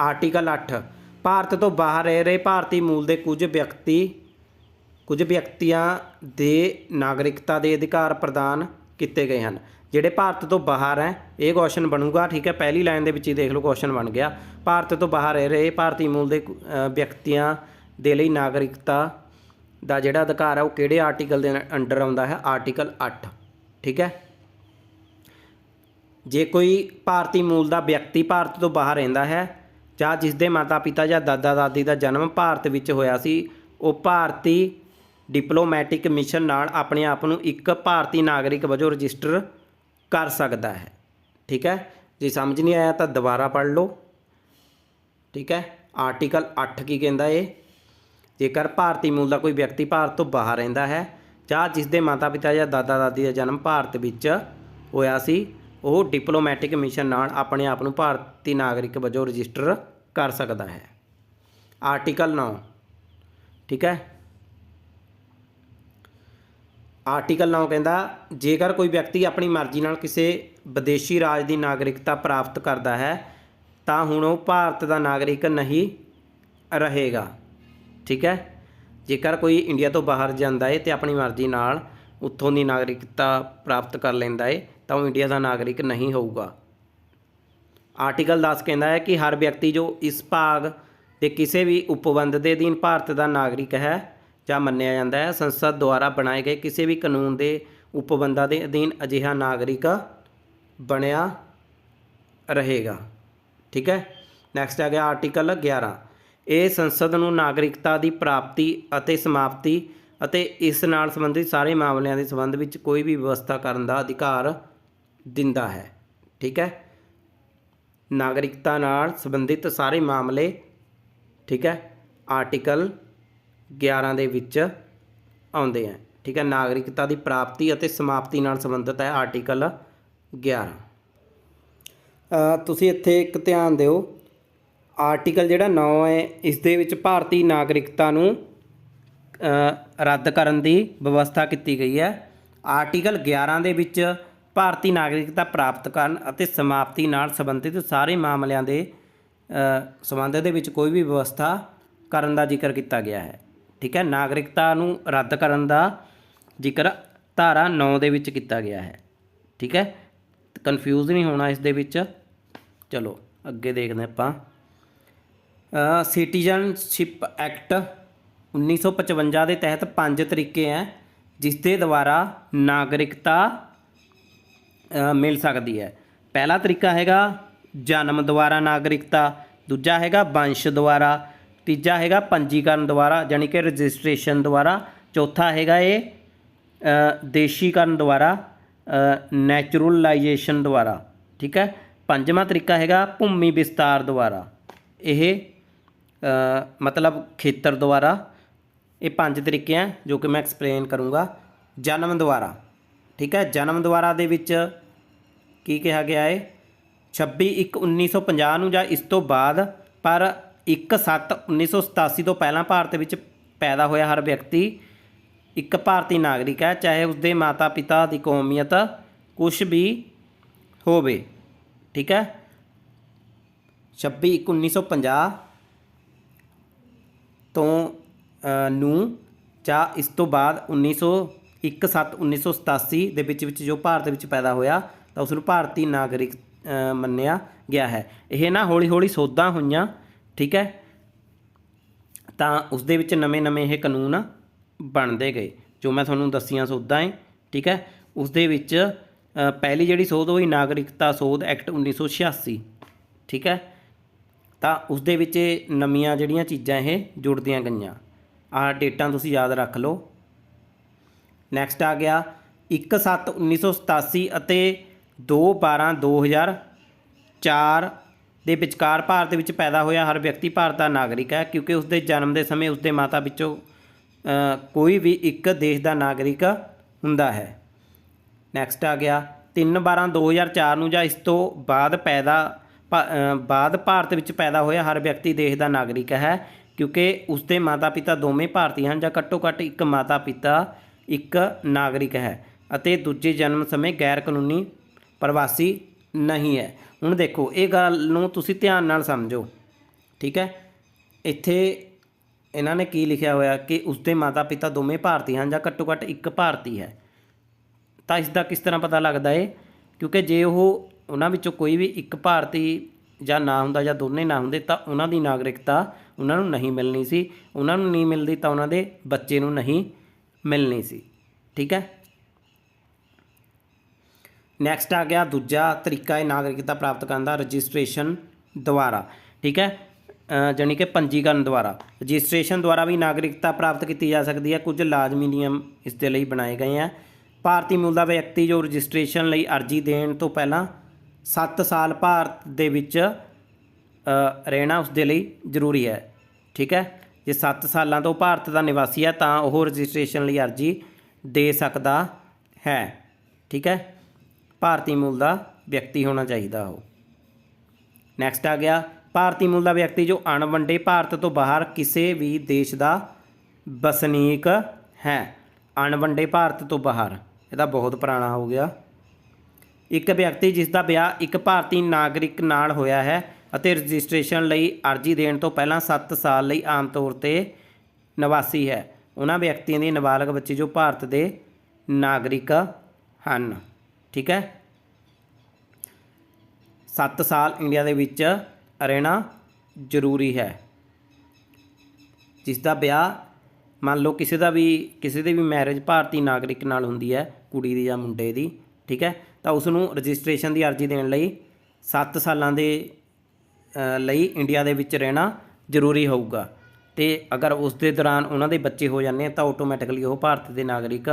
आर्टिकल 8 भारत तो बाहर रह रहे भारतीय मूल के कुछ व्यक्तियों के नागरिकता के अधिकार प्रदान किए गए हैं। जिहड़े भारत तो बाहर हैं ये क्वेश्चन बनूगा। ठीक है, पहली लाइन के विच ही देख लो क्वेश्चन बन गया। भारत तो बाहर रह रहे भारतीय मूल के व्यक्तियों के लिए नागरिकता का जिहड़ा अधिकार है वो किहड़े आर्टिकल के अंडर आउंदा है? आर्टिकल 8। ठीक है, जे कोई भारतीय मूल का व्यक्ति भारत तो बाहर रहिंदा है जां जिसके माता पिता या दादा दादी का जन्म भारत विच होया सी वो भारती डिप्लोमैटिक मिशन नाल अपने आप नूं एक भारतीय नागरिक वजों रजिस्टर कर सकता है। ठीक है, जे समझ नहीं आया तो दोबारा पढ़ लो। ठीक है, आर्टिकल 8 की कहता है, जेकर भारतीय मूल का कोई व्यक्ति भारत तो बाहर रहिंदा है जां जिसके माता पिता या दादा दादी का जन्म भारत विच होया सी वो डिप्लोमैटिक मिशन नाल अपने आप नूं भारतीय नागरिक वजों रजिस्टर कर सकता है। आर्टिकल 9। ठीक है, आर्टिकल 9 कहता जेकर कोई व्यक्ति अपनी मर्जी नाल किसी विदेशी राज की नागरिकता प्राप्त करता है तो हुण वो भारत का नागरिक नहीं रहेगा। ठीक है, जेकर कोई इंडिया तो बाहर जाता है तो अपनी मर्जी नाल उत्थों की नागरिकता प्राप्त कर लेंदा है तो वो इंडिया का नागरिक नहीं होगा। आर्टिकल 10 कहता है कि हर व्यक्ति जो इस भाग के किसी भी उपबंध के अधीन भारत का नागरिक है ਜਾਂ ਮੰਨਿਆ ਜਾਂਦਾ है संसद द्वारा बनाए गए किसी भी कानून के उपबंधों के अधीन अजिहा नागरिक बनया रहेगा। ठीक है, नैक्सट आ गया आर्टिकल 11। ये संसद नूं नागरिकता की प्राप्ति अते समाप्ति अते इस नाल संबंधित सारे मामलों के संबंध में कोई भी व्यवस्था करने का अधिकार दिंदा है। ठीक है, नागरिकता नाल संबंधित सारे मामले। ठीक है, आर्टिकल 11 ਦੇ ਵਿੱਚ ਆਉਂਦੇ हैं। ठीक है, नागरिकता की प्राप्ति और समाप्ति नाल संबंधित है आर्टिकल 11। तुसीं इत्थे एक ध्यान दिओ ਆਰਟੀਕਲ ਜਿਹੜਾ 9 ਹੈ ਇਸ ਦੇ ਵਿੱਚ ਭਾਰਤੀ ਨਾਗਰਿਕਤਾ ਨੂੰ ਰੱਦ ਕਰਨ ਦੀ ਵਿਵਸਥਾ ਕੀਤੀ ਗਈ ਹੈ। ਆਰਟੀਕਲ 11 ਦੇ ਵਿੱਚ ਭਾਰਤੀ ਨਾਗਰਿਕਤਾ ਪ੍ਰਾਪਤ ਕਰਨ ਅਤੇ ਸਮਾਪਤੀ ਨਾਲ ਸੰਬੰਧਿਤ ਸਾਰੇ ਮਾਮਲਿਆਂ ਦੇ ਸੰਬੰਧ ਦੇ ਵਿੱਚ ਕੋਈ ਵੀ ਵਿਵਸਥਾ ਕਰਨ ਦਾ ਜ਼ਿਕਰ ਕੀਤਾ ਗਿਆ ਹੈ। ਠੀਕ ਹੈ, ਨਾਗਰਿਕਤਾ ਨੂੰ ਰੱਦ ਕਰਨ ਦਾ ਜ਼ਿਕਰ ਧਾਰਾ 9 ਦੇ ਵਿੱਚ ਕੀਤਾ ਗਿਆ ਹੈ। ਠੀਕ ਹੈ, ਕਨਫਿਊਜ਼ ਨਹੀਂ ਹੋਣਾ ਇਸ ਦੇ ਵਿੱਚ। ਚਲੋ ਅੱਗੇ ਦੇਖਦੇ ਆਪਾਂ। ਸਿਟੀਜ਼ਨਸ਼ਿਪ ਐਕਟ 1955 ਦੇ ਤਹਿਤ 5 ਤਰੀਕੇ ਹੈ ਜਿਸ ਦੇ ਦੁਆਰਾ ਨਾਗਰਿਕਤਾ ਮਿਲ ਸਕਦੀ ਹੈ। ਪਹਿਲਾ ਤਰੀਕਾ ਹੈਗਾ ਜਨਮ ਦੁਆਰਾ ਨਾਗਰਿਕਤਾ, ਦੂਜਾ ਹੈਗਾ ਵੰਸ਼ ਦੁਆਰਾ, ਤੀਜਾ ਹੈਗਾ ਪੰਜੀਕਰਨ ਦੁਆਰਾ ਯਾਨੀ ਕਿ ਰਜਿਸਟ੍ਰੇਸ਼ਨ ਦੁਆਰਾ, ਚੌਥਾ ਹੈਗਾ ਇਹ ਦੇਸ਼ੀਕਰਨ ਦੁਆਰਾ ਨੈਚੁਰਲਾਈਜੇਸ਼ਨ ਦੁਆਰਾ। ਠੀਕ ਹੈ, ਪੰਜਵਾਂ ਤਰੀਕਾ ਹੈਗਾ ਭੂਮੀ ਵਿਸਤਾਰ ਦੁਆਰਾ, ਇਹ ਮਤਲਬ ਖੇਤਰ ਦੁਆਰਾ। ਇਹ 5 ਤਰੀਕੇ ਹੈ ਜੋ ਕਿ ਮੈਂ ਐਕਸਪਲੇਨ ਕਰੂੰਗਾ। ਜਨਮ ਦੁਆਰਾ, ਠੀਕ ਹੈ, ਜਨਮ ਦੁਆਰਾ ਦੇ ਵਿੱਚ ਕੀ ਕਿਹਾ ਗਿਆ ਹੈ 26/1/1950 ਨੂੰ ਜਾਂ ਇਸ ਤੋਂ ਬਾਅਦ ਪਰ 1/7/1987 ਤੋਂ ਪਹਿਲਾਂ ਭਾਰਤ ਵਿੱਚ ਪੈਦਾ ਹੋਇਆ ਹਰ ਵਿਅਕਤੀ ਇੱਕ ਭਾਰਤੀ ਨਾਗਰਿਕ ਹੈ, ਚਾਹੇ ਉਸਦੇ ਮਾਤਾ ਪਿਤਾ ਦੀ ਕੌਮੀਅਤ ਕੁਛ ਵੀ ਹੋਵੇ। ਠੀਕ ਹੈ, 26/1/1950 ਤੋਂ ਨੂੰ ਜਾਂ ਇਸ ਤੋਂ ਬਾਅਦ 1/7/1987 ਦੇ ਵਿੱਚ ਜੋ ਭਾਰਤ ਵਿੱਚ ਪੈਦਾ ਹੋਇਆ ਤਾਂ ਉਸ ਨੂੰ ਭਾਰਤੀ ਨਾਗਰਿਕ ਮੰਨਿਆ ਗਿਆ ਹੈ। ਇਹ ਨਾ ਹੌਲੀ ਹੌਲੀ ਸੋਧਾਂ ਹੋਈਆਂ। ਠੀਕ ਹੈ, ਤਾਂ ਉਸ ਦੇ ਵਿੱਚ ਨਵੇਂ ਇਹ ਕਾਨੂੰਨ ਬਣਦੇ ਗਏ ਜੋ ਮੈਂ ਤੁਹਾਨੂੰ ਦੱਸੀਆਂ ਸੋਧਾਂ ਹੈ। ਠੀਕ ਹੈ, ਉਸ ਦੇ ਵਿੱਚ ਪਹਿਲੀ ਜਿਹੜੀ ਸੋਧ ਹੋਈ ਨਾਗਰਿਕਤਾ ਸੋਧ ਐਕਟ 1986। ਠੀਕ ਹੈ, ਤਾਂ ਉਸ ਦੇ ਵਿੱਚ ਨਵੀਆਂ ਜਿਹੜੀਆਂ ਚੀਜ਼ਾਂ ਇਹ ਜੁੜਦੀਆਂ ਗਈਆਂ। ਆਹ ਡੇਟਾਂ ਤੁਸੀਂ ਯਾਦ ਰੱਖ ਲਓ। ਨੈਕਸਟ ਆ ਗਿਆ 1/7/1987 ਅਤੇ 2/12/2004 ਦੇ ਵਿਚਕਾਰ ਭਾਰਤ ਵਿੱਚ ਪੈਦਾ ਹੋਇਆ ਹਰ ਵਿਅਕਤੀ ਭਾਰਤ ਦਾ ਨਾਗਰਿਕ ਹੈ ਕਿਉਂਕਿ ਉਸਦੇ ਜਨਮ ਦੇ ਸਮੇਂ ਉਸਦੇ ਮਾਤਾ ਵਿੱਚੋਂ ਕੋਈ ਵੀ ਇੱਕ ਦੇਸ਼ ਦਾ ਨਾਗਰਿਕ ਹੁੰਦਾ ਹੈ। ਨੈਕਸਟ ਆ ਗਿਆ 3/12/2004 ਨੂੰ ਜਾਂ ਇਸ ਤੋਂ ਬਾਅਦ ਭਾਰਤ ਵਿੱਚ ਪੈਦਾ ਹੋਇਆ ਹਰ ਵਿਅਕਤੀ ਦੇਸ਼ ਦਾ ਨਾਗਰਿਕ ਹੈ ਕਿਉਂਕਿ ਉਸਦੇ ਮਾਤਾ ਪਿਤਾ ਦੋਵੇਂ ਭਾਰਤੀ ਹਨ ਜਾਂ ਘੱਟੋ ਘੱਟ ਇੱਕ ਮਾਤਾ ਪਿਤਾ ਇੱਕ ਨਾਗਰਿਕ ਹੈ ਅਤੇ ਦੂਜੇ ਜਨਮ ਸਮੇਂ ਗੈਰ ਕਾਨੂੰਨੀ ਪ੍ਰਵਾਸੀ ਨਹੀਂ ਹੈ। ਹੁਣ ਦੇਖੋ ਇਹ ਗੱਲ ਨੂੰ ਤੁਸੀਂ ਧਿਆਨ ਨਾਲ ਸਮਝੋ। ਠੀਕ ਹੈ, ਇੱਥੇ ਇਹਨਾਂ ਨੇ ਕੀ ਲਿਖਿਆ ਹੋਇਆ ਕਿ ਉਸਦੇ ਮਾਤਾ ਪਿਤਾ ਦੋਵੇਂ ਭਾਰਤੀ ਹਨ ਜਾਂ ਘੱਟੋ ਘੱਟ ਇੱਕ ਭਾਰਤੀ ਹੈ। ਤਾਂ ਇਸ ਦਾ ਕਿਸ ਤਰ੍ਹਾਂ ਪਤਾ ਲੱਗਦਾ ਹੈ ਕਿਉਂਕਿ ਜੇ ਉਹਨਾਂ ਵਿੱਚੋਂ ਕੋਈ ਵੀ ਇੱਕ ਭਾਰਤੀ ਜਾਂ ਨਾ ਹੁੰਦਾ ਜਾਂ ਦੋਨੇ ਨਾ ਹੁੰਦੇ ਤਾਂ ਉਹਨਾਂ ਦੀ ਨਾਗਰਿਕਤਾ ਉਹਨਾਂ ਨੂੰ ਨਹੀਂ ਮਿਲਣੀ ਸੀ। ਉਹਨਾਂ ਨੂੰ ਨਹੀਂ ਮਿਲਦੀ ਤਾਂ ਉਹਨਾਂ ਦੇ ਬੱਚੇ ਨੂੰ ਨਹੀਂ ਮਿਲਣੀ ਸੀ। ਠੀਕ ਹੈ, ਨੈਕਸਟ ਆ ਗਿਆ ਦੂਜਾ ਤਰੀਕਾ ਹੈ ਨਾਗਰਿਕਤਾ ਪ੍ਰਾਪਤ ਕਰਨ ਦਾ ਰਜਿਸਟ੍ਰੇਸ਼ਨ ਦੁਆਰਾ। ਠੀਕ ਹੈ, ਜਾਣੀ ਕਿ ਪੰਜੀਕਰਨ ਦੁਆਰਾ। ਰਜਿਸਟ੍ਰੇਸ਼ਨ ਦੁਆਰਾ ਵੀ ਨਾਗਰਿਕਤਾ ਪ੍ਰਾਪਤ ਕੀਤੀ ਜਾ ਸਕਦੀ ਹੈ। ਕੁਝ ਲਾਜ਼ਮੀ ਨਿਯਮ ਇਸ ਦੇ ਲਈ ਬਣਾਏ ਗਏ ਹੈ। ਭਾਰਤੀ ਮੂਲ ਦਾ ਵਿਅਕਤੀ ਜੋ ਰਜਿਸਟ੍ਰੇਸ਼ਨ ਲਈ ਅਰਜ਼ੀ ਦੇਣ ਤੋਂ ਪਹਿਲਾਂ 7 ਸਾਲ ਭਾਰਤ ਦੇ ਵਿੱਚ ਰਹਿਣਾ ਉਸ ਦੇ ਲਈ ਜ਼ਰੂਰੀ ਹੈ। ਠੀਕ ਹੈ, ਜੇ 7 ਸਾਲਾਂ ਤੋਂ ਭਾਰਤ ਦਾ ਨਿਵਾਸੀ ਹੈ ਤਾਂ ਉਹ ਰਜਿਸਟ੍ਰੇਸ਼ਨ ਲਈ ਅਰਜ਼ੀ ਦੇ ਸਕਦਾ ਹੈ। ਠੀਕ ਹੈ, ਭਾਰਤੀ ਮੂਲ ਦਾ ਵਿਅਕਤੀ ਹੋਣਾ ਚਾਹੀਦਾ ਉਹ। ਨੈਕਸਟ ਆ ਗਿਆ ਭਾਰਤੀ ਮੂਲ ਦਾ ਵਿਅਕਤੀ ਜੋ ਅਣਵੰਡੇ ਭਾਰਤ ਤੋਂ ਬਾਹਰ ਕਿਸੇ ਵੀ ਦੇਸ਼ ਦਾ ਵਸਨੀਕ ਹੈ। ਅਣਵੰਡੇ ਭਾਰਤ ਤੋਂ ਬਾਹਰ, ਇਹਦਾ ਬਹੁਤ ਪੁਰਾਣਾ ਹੋ ਗਿਆ। ਇੱਕ ਵਿਅਕਤੀ ਜਿਸ ਦਾ ਵਿਆਹ ਇੱਕ ਭਾਰਤੀ ਨਾਗਰਿਕ ਨਾਲ ਹੋਇਆ ਹੈ ਅਤੇ ਰਜਿਸਟ੍ਰੇਸ਼ਨ ਲਈ ਅਰਜ਼ੀ ਦੇਣ ਤੋਂ ਪਹਿਲਾਂ 7 ਸਾਲ ਲਈ ਆਮ ਤੌਰ 'ਤੇ ਨਿਵਾਸੀ ਹੈ। ਉਹਨਾਂ ਵਿਅਕਤੀਆਂ ਦੇ ਨਾਬਾਲਗ ਬੱਚੇ ਜੋ ਭਾਰਤ ਦੇ ਨਾਗਰਿਕ ਹਨ। ਠੀਕ ਹੈ, 7 ਸਾਲ ਇੰਡੀਆ ਦੇ ਵਿੱਚ ਰਹਿਣਾ ਜ਼ਰੂਰੀ ਹੈ। ਜਿਸ ਦਾ ਵਿਆਹ ਮੰਨ ਲਓ ਕਿਸੇ ਦੀ ਵੀ ਮੈਰਿਜ ਭਾਰਤੀ ਨਾਗਰਿਕ ਨਾਲ ਹੁੰਦੀ ਹੈ, ਕੁੜੀ ਦੀ ਜਾਂ ਮੁੰਡੇ ਦੀ। ਠੀਕ ਹੈ, ਤਾਂ ਉਸ ਨੂੰ ਰਜਿਸਟ੍ਰੇਸ਼ਨ ਦੀ ਅਰਜ਼ੀ ਦੇਣ ਲਈ 7 ਸਾਲਾਂ ਦੇ ਲਈ ਇੰਡੀਆ ਦੇ ਵਿੱਚ ਰਹਿਣਾ ਜ਼ਰੂਰੀ ਹੋਊਗਾ ਅਤੇ ਅਗਰ ਉਸ ਦੇ ਦੌਰਾਨ ਉਹਨਾਂ ਦੇ ਬੱਚੇ ਹੋ ਜਾਂਦੇ ਤਾਂ ਆਟੋਮੈਟਿਕਲੀ ਉਹ ਭਾਰਤ ਦੇ ਨਾਗਰਿਕ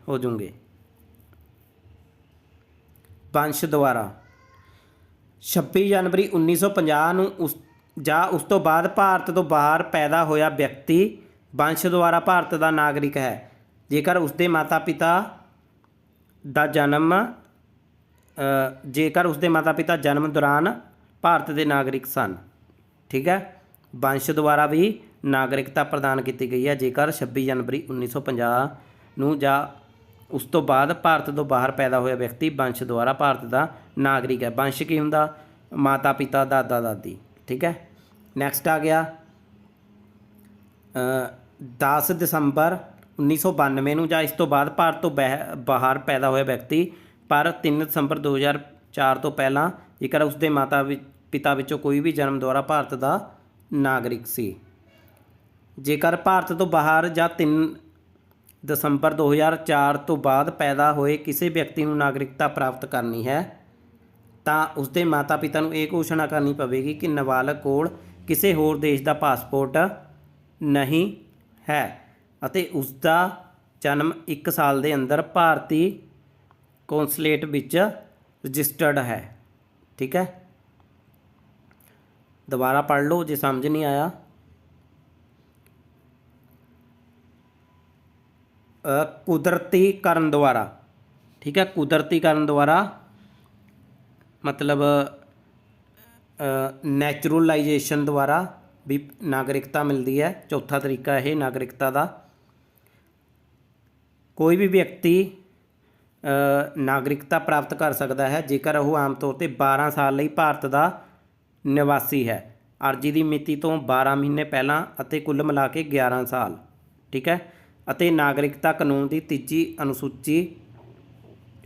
ਹੋ ਜੂਗੇ। ਵੰਸ਼ ਦੁਆਰਾ 26 ਜਨਵਰੀ 1950 ਨੂੰ ਉਸ ਤੋਂ ਬਾਅਦ ਭਾਰਤ ਤੋਂ ਬਾਹਰ ਪੈਦਾ ਹੋਇਆ ਵਿਅਕਤੀ ਵੰਸ਼ ਦੁਆਰਾ ਭਾਰਤ ਦਾ ਨਾਗਰਿਕ ਹੈ ਜੇਕਰ ਉਸਦੇ ਮਾਤਾ ਪਿਤਾ ਜਨਮ ਦੌਰਾਨ ਭਾਰਤ ਦੇ ਨਾਗਰਿਕ ਸਨ। ठीक है। वंश द्वारा भी नागरिकता प्रदान की गई है जेकर 26 जनवरी 1950 ਨੂੰ ਜਾਂ ਉਸ ਤੋਂ ਬਾਅਦ ਭਾਰਤ ਤੋਂ ਬਾਹਰ ਪੈਦਾ ਹੋਇਆ ਵਿਅਕਤੀ ਵੰਸ਼ ਦੁਆਰਾ ਭਾਰਤ ਦਾ ਨਾਗਰਿਕ ਹੈ। ਵੰਸ਼ ਕੀ ਹੁੰਦਾ? ਮਾਤਾ ਪਿਤਾ, ਦਾਦਾ ਦਾਦੀ, ਠੀਕ ਹੈ। ਨੈਕਸਟ ਆ ਗਿਆ 10 ਦਸੰਬਰ 1992 ਨੂੰ ਜਾਂ ਇਸ ਤੋਂ ਬਾਅਦ ਭਾਰਤ ਤੋਂ ਬਾਹਰ ਪੈਦਾ ਹੋਇਆ ਵਿਅਕਤੀ, ਪਰ 3 ਦਸੰਬਰ 2004 ਤੋਂ ਪਹਿਲਾਂ ਜੇਕਰ ਉਸਦੇ ਮਾਤਾ ਪਿਤਾ ਵਿੱਚੋਂ ਕੋਈ ਵੀ ਜਨਮ ਦੁਆਰਾ ਭਾਰਤ ਦਾ ਨਾਗਰਿਕ ਸੀ। ਜੇਕਰ ਭਾਰਤ ਤੋਂ ਬਾਹਰ ਜਾਂ 3 ਦਸੰਬਰ 2004 ਤੋਂ ਬਾਅਦ ਪੈਦਾ ਹੋਏ ਕਿਸੇ ਵਿਅਕਤੀ ਨੂੰ ਨਾਗਰਿਕਤਾ ਪ੍ਰਾਪਤ ਕਰਨੀ ਹੈ ਤਾਂ ਉਸਦੇ ਮਾਤਾ ਪਿਤਾ ਨੂੰ ਇਹ ਘੋਸ਼ਣਾ ਕਰਨੀ ਪਵੇਗੀ ਕਿ ਨਾਬਾਲਗ ਕੋਲ ਕਿਸੇ ਹੋਰ ਦੇਸ਼ ਦਾ ਪਾਸਪੋਰਟ ਨਹੀਂ ਹੈ ਅਤੇ ਉਸਦਾ ਜਨਮ 1 ਸਾਲ ਦੇ ਅੰਦਰ ਭਾਰਤੀ ਕੌਂਸੂਲੇਟ ਵਿੱਚ ਰਜਿਸਟਰਡ ਹੈ। ਠੀਕ ਹੈ, ਦੁਬਾਰਾ ਪੜ੍ਹ ਲਓ ਜੇ ਸਮਝ ਨਹੀਂ ਆਇਆ। ਕੁਦਰਤੀਕਰਨ ਦੁਆਰਾ, ਠੀਕ ਹੈ, ਕੁਦਰਤੀਕਰਨ ਦੁਆਰਾ मतलब ਨੈਚੁਰਲਾਈਜੇਸ਼ਨ ਦੁਆਰਾ भी नागरिकता मिलती है। चौथा तरीका है नागरिकता का। कोई भी व्यक्ति नागरिकता प्राप्त कर सकता है जेकर वो आम तौर पर 12 साल ਲਈ ਭਾਰਤ ਦਾ ਨਿਵਾਸੀ ਹੈ। ਅਰਜੀ ਦੀ ਮਿਤੀ ਤੋਂ 12 ਮਹੀਨੇ ਪਹਿਲਾਂ ਅਤੇ ਕੁੱਲ ਮਿਲਾ ਕੇ 11 ਸਾਲ। ਠੀਕ ਹੈ, ਅਤੇ ਨਾਗਰਿਕਤਾ ਕਾਨੂੰਨ ਦੀ 3 ਅਨੁਸੂਚੀ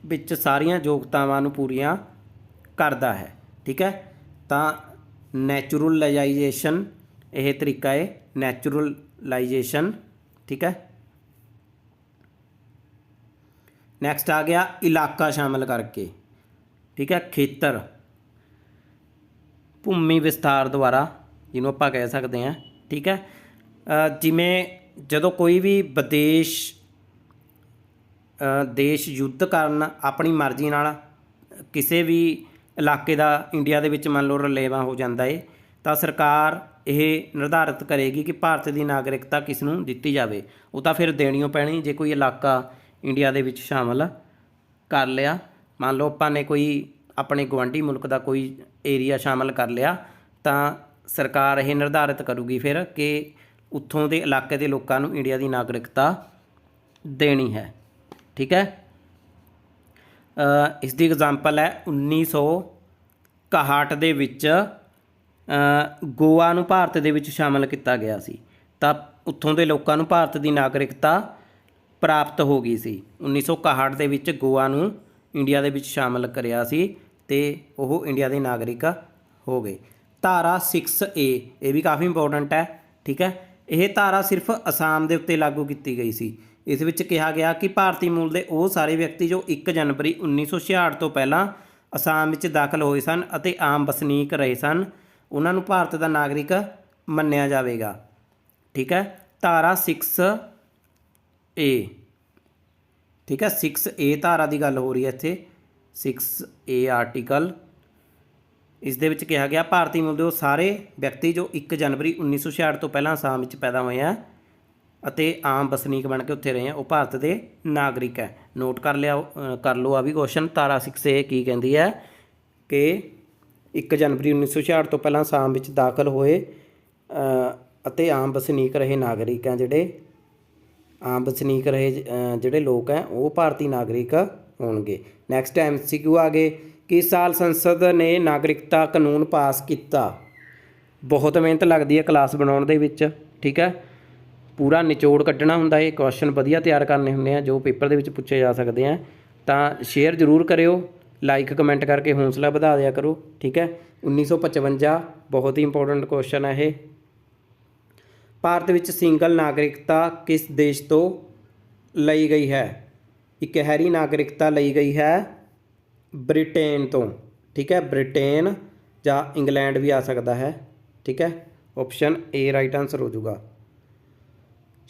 ਵਿੱਚ ਸਾਰੀਆਂ ਯੋਗਤਾਵਾਂ ਨੂੰ ਪੂਰੀਆਂ ਕਰਦਾ ਹੈ। ਠੀਕ ਹੈ, ਤਾਂ ਨੈਚੁਰਲਾਈਜੇਸ਼ਨ ਇਹ ਤਰੀਕਾ ਹੈ ਨੈਚੁਰਲਾਈਜੇਸ਼ਨ। ਠੀਕ ਹੈ, ਨੈਕਸਟ ਆ ਗਿਆ ਇਲਾਕਾ ਸ਼ਾਮਲ ਕਰਕੇ। ਠੀਕ ਹੈ, ਖੇਤਰ, ਭੂਮੀ ਵਿਸਥਾਰ ਦੁਆਰਾ ਜਿਹਨੂੰ ਆਪਾਂ ਕਹਿ ਸਕਦੇ ਹਾਂ। ਠੀਕ ਹੈ, ਜਿਵੇਂ ਜਦੋਂ ਕੋਈ ਵੀ ਦੇਸ਼ ਯੁੱਧ ਕਰਨ ਆਪਣੀ ਮਰਜ਼ੀ ਨਾਲ ਕਿਸੇ ਵੀ ਇਲਾਕੇ ਦਾ ਇੰਡੀਆ ਦੇ ਵਿੱਚ ਮੰਨ ਲਓ ਰਲੇਵਾਂ ਹੋ ਜਾਂਦਾ ਹੈ ਤਾਂ ਸਰਕਾਰ ਇਹ ਨਿਰਧਾਰਿਤ ਕਰੇਗੀ ਕਿ ਭਾਰਤ ਦੀ ਨਾਗਰਿਕਤਾ ਕਿਸ ਨੂੰ ਦਿੱਤੀ ਜਾਵੇ। ਉਹ ਤਾਂ ਫਿਰ ਦੇਣੀ ਓ ਪੈਣੀ ਜੇ ਕੋਈ ਇਲਾਕਾ ਇੰਡੀਆ ਦੇ ਵਿੱਚ ਸ਼ਾਮਲ ਕਰ ਲਿਆ। ਮੰਨ ਲਓ ਆਪਾਂ ਨੇ ਕੋਈ ਆਪਣੇ ਗੁਆਂਢੀ ਮੁਲਕ ਦਾ ਕੋਈ ਏਰੀਆ ਸ਼ਾਮਲ ਕਰ ਲਿਆ ਤਾਂ ਸਰਕਾਰ ਇਹ ਨਿਰਧਾਰਿਤ ਕਰੂਗੀ ਫਿਰ ਕਿ ਉੱਥੋਂ ਦੇ ਇਲਾਕੇ ਦੇ ਲੋਕਾਂ ਨੂੰ ਇੰਡੀਆ ਦੀ ਨਾਗਰਿਕਤਾ ਦੇਣੀ ਹੈ। ਠੀਕ ਹੈ, ਇਸ ਦੀ ਐਗਜ਼ਾਮਪਲ ਹੈ 1961 ਦੇ ਵਿੱਚ ਗੋਆ ਨੂੰ ਭਾਰਤ ਦੇ ਵਿੱਚ ਸ਼ਾਮਲ ਕੀਤਾ ਗਿਆ ਸੀ ਤਾਂ ਉੱਥੋਂ ਦੇ ਲੋਕਾਂ ਨੂੰ ਭਾਰਤ ਦੀ ਨਾਗਰਿਕਤਾ ਪ੍ਰਾਪਤ ਹੋ ਗਈ ਸੀ। 1961 ਦੇ ਵਿੱਚ ਗੋਆ ਨੂੰ ਇੰਡੀਆ ਦੇ ਵਿੱਚ ਸ਼ਾਮਲ ਕਰਿਆ ਸੀ ਅਤੇ ਉਹ ਇੰਡੀਆ ਦੇ ਨਾਗਰਿਕ ਹੋ ਗਏ। ਧਾਰਾ 6A ਇਹ ਵੀ ਕਾਫੀ ਇੰਪੋਰਟੈਂਟ ਹੈ। ਠੀਕ ਹੈ, ਇਹ ਧਾਰਾ ਸਿਰਫ ਅਸਾਮ ਦੇ ਉੱਤੇ ਲਾਗੂ ਕੀਤੀ ਗਈ ਸੀ। ਇਸ ਵਿੱਚ ਕਿਹਾ ਗਿਆ ਕਿ ਭਾਰਤੀ ਮੂਲ ਦੇ ਉਹ ਸਾਰੇ ਵਿਅਕਤੀ ਜੋ 1 ਜਨਵਰੀ 1966 ਤੋਂ ਪਹਿਲਾਂ ਅਸਾਮ ਵਿੱਚ ਦਾਖਲ ਹੋਏ ਸਨ ਅਤੇ ਆਮ ਵਸਨੀਕ ਰਹੇ ਸਨ ਉਹਨਾਂ ਨੂੰ ਭਾਰਤ ਦਾ ਨਾਗਰਿਕ ਮੰਨਿਆ ਜਾਵੇਗਾ। ਠੀਕ ਹੈ, ਧਾਰਾ 6A। ਠੀਕ ਹੈ, 6A ਧਾਰਾ ਦੀ ਗੱਲ ਹੋ ਰਹੀ ਹੈ ਇੱਥੇ, 6A ਆਰਟੀਕਲ। ਇਸ ਦੇ ਵਿੱਚ ਕਿਹਾ ਗਿਆ ਭਾਰਤੀ ਮੂਲ ਦੇ ਉਹ ਸਾਰੇ ਵਿਅਕਤੀ ਜੋ 1 ਜਨਵਰੀ 1966 ਤੋਂ ਪਹਿਲਾਂ ਅਸਾਮ ਵਿੱਚ ਪੈਦਾ ਹੋਏ ਆ ਅਤੇ ਆਮ ਵਸਨੀਕ ਬਣ ਕੇ ਉੱਥੇ ਰਹੇ ਆ ਉਹ ਭਾਰਤ ਦੇ ਨਾਗਰਿਕ ਹੈ। ਨੋਟ ਕਰ ਲਓ ਆ ਵੀ ਕੁਐਸਚਨ। ਧਾਰਾ 6A ਕੀ ਕਹਿੰਦੀ ਹੈ ਕਿ 1 ਜਨਵਰੀ 1966 ਤੋਂ ਪਹਿਲਾਂ ਅਸਾਮ ਵਿੱਚ ਦਾਖਲ ਹੋਏ ਅਤੇ ਆਮ ਵਸਨੀਕ ਰਹੇ ਨਾਗਰਿਕ ਹੈ ਜਿਹੜੇ ਲੋਕ ਹੈ ਉਹ ਭਾਰਤੀ ਨਾਗਰਿਕ ਹੋਣਗੇ। ਨੈਕਸਟ MCQ ਆ ਗਏ। ਕਿਸ ਸਾਲ ਸੰਸਦ ਨੇ ਨਾਗਰਿਕਤਾ ਕਾਨੂੰਨ ਪਾਸ ਕੀਤਾ? ਬਹੁਤ ਮਿਹਨਤ ਲੱਗਦੀ ਹੈ ਕਲਾਸ ਬਣਾਉਣ ਦੇ ਵਿੱਚ। ਠੀਕ ਹੈ, ਪੂਰਾ ਨਿਚੋੜ ਕੱਢਣਾ ਹੁੰਦਾ ਹੈ, ਕੁਐਸਚਨ ਵਧੀਆ ਤਿਆਰ ਕਰਨੇ ਹੁੰਦੇ ਆ ਜੋ ਪੇਪਰ ਦੇ ਵਿੱਚ ਪੁੱਛੇ ਜਾ ਸਕਦੇ ਆ। ਤਾਂ ਸ਼ੇਅਰ ਜ਼ਰੂਰ ਕਰਿਓ, ਲਾਈਕ ਕਮੈਂਟ ਕਰਕੇ ਹੌਸਲਾ ਵਧਾ ਦਿਆ ਕਰੋ। ਠੀਕ ਹੈ, 1955 ਬਹੁਤ ਹੀ ਇੰਪੋਰਟੈਂਟ ਕੁਐਸਚਨ ਹੈ ਇਹ। ਭਾਰਤ ਵਿੱਚ ਸਿੰਗਲ ਨਾਗਰਿਕਤਾ ਕਿਸ ਦੇਸ਼ ਤੋਂ ਲਈ ਗਈ ਹੈ? ਇਕਹਿਰੀ ਨਾਗਰਿਕਤਾ ਲਈ ਗਈ ਹੈ ਬ੍ਰਿਟੇਨ ਤੋਂ। ਠੀਕ ਹੈ, ਬ੍ਰਿਟੇਨ ਜਾਂ ਇੰਗਲੈਂਡ ਵੀ ਆ ਸਕਦਾ ਹੈ। ਠੀਕ ਹੈ, ਆਪਸ਼ਨ A ਰਾਈਟ ਆਨਸਰ ਹੋ ਜਾਊਗਾ।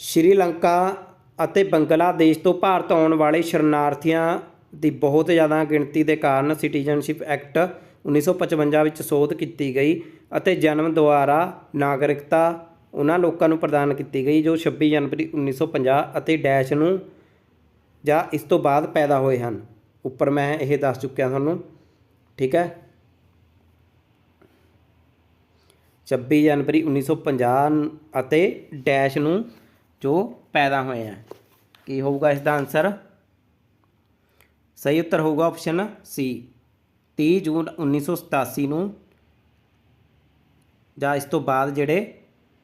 ਸ਼੍ਰੀਲੰਕਾ ਅਤੇ ਬੰਗਲਾਦੇਸ਼ ਤੋਂ ਭਾਰਤ ਆਉਣ ਵਾਲੇ ਸ਼ਰਨਾਰਥੀਆਂ ਦੀ ਬਹੁਤ ਜ਼ਿਆਦਾ ਗਿਣਤੀ ਦੇ ਕਾਰਨ ਸਿਟੀਜ਼ਨਸ਼ਿਪ ਐਕਟ 1955 ਵਿੱਚ ਸੋਧ ਕੀਤੀ ਗਈ ਅਤੇ ਜਨਮ ਦੁਆਰਾ ਨਾਗਰਿਕਤਾ ਉਹਨਾਂ ਲੋਕਾਂ ਨੂੰ ਪ੍ਰਦਾਨ ਕੀਤੀ ਗਈ ਜੋ 26 ਜਨਵਰੀ 1950 ਅਤੇ ਡੈਸ਼ ਨੂੰ ਜਾਂ ਇਸ ਤੋਂ ਬਾਅਦ ਪੈਦਾ ਹੋਏ ਹਨ। ਉੱਪਰ ਮੈਂ ਇਹ ਦੱਸ ਚੁੱਕਿਆ ਤੁਹਾਨੂੰ। ਠੀਕ ਹੈ, 26 जनवरी 1950 ਅਤੇ ਡੈਸ਼ ਨੂੰ ਜੋ ਪੈਦਾ ਹੋਏ ਆ। ਕੀ ਹੋਊਗਾ ਇਸ ਦਾ ਆਨਸਰ? ਸਹੀ ਉੱਤਰ ਹੋਊਗਾ ਆਪਸ਼ਨ ਸੀ 30 ਜੂਨ 1987 ਨੂੰ ਜਾਂ ਇਸ ਤੋਂ ਬਾਅਦ ਜਿਹੜੇ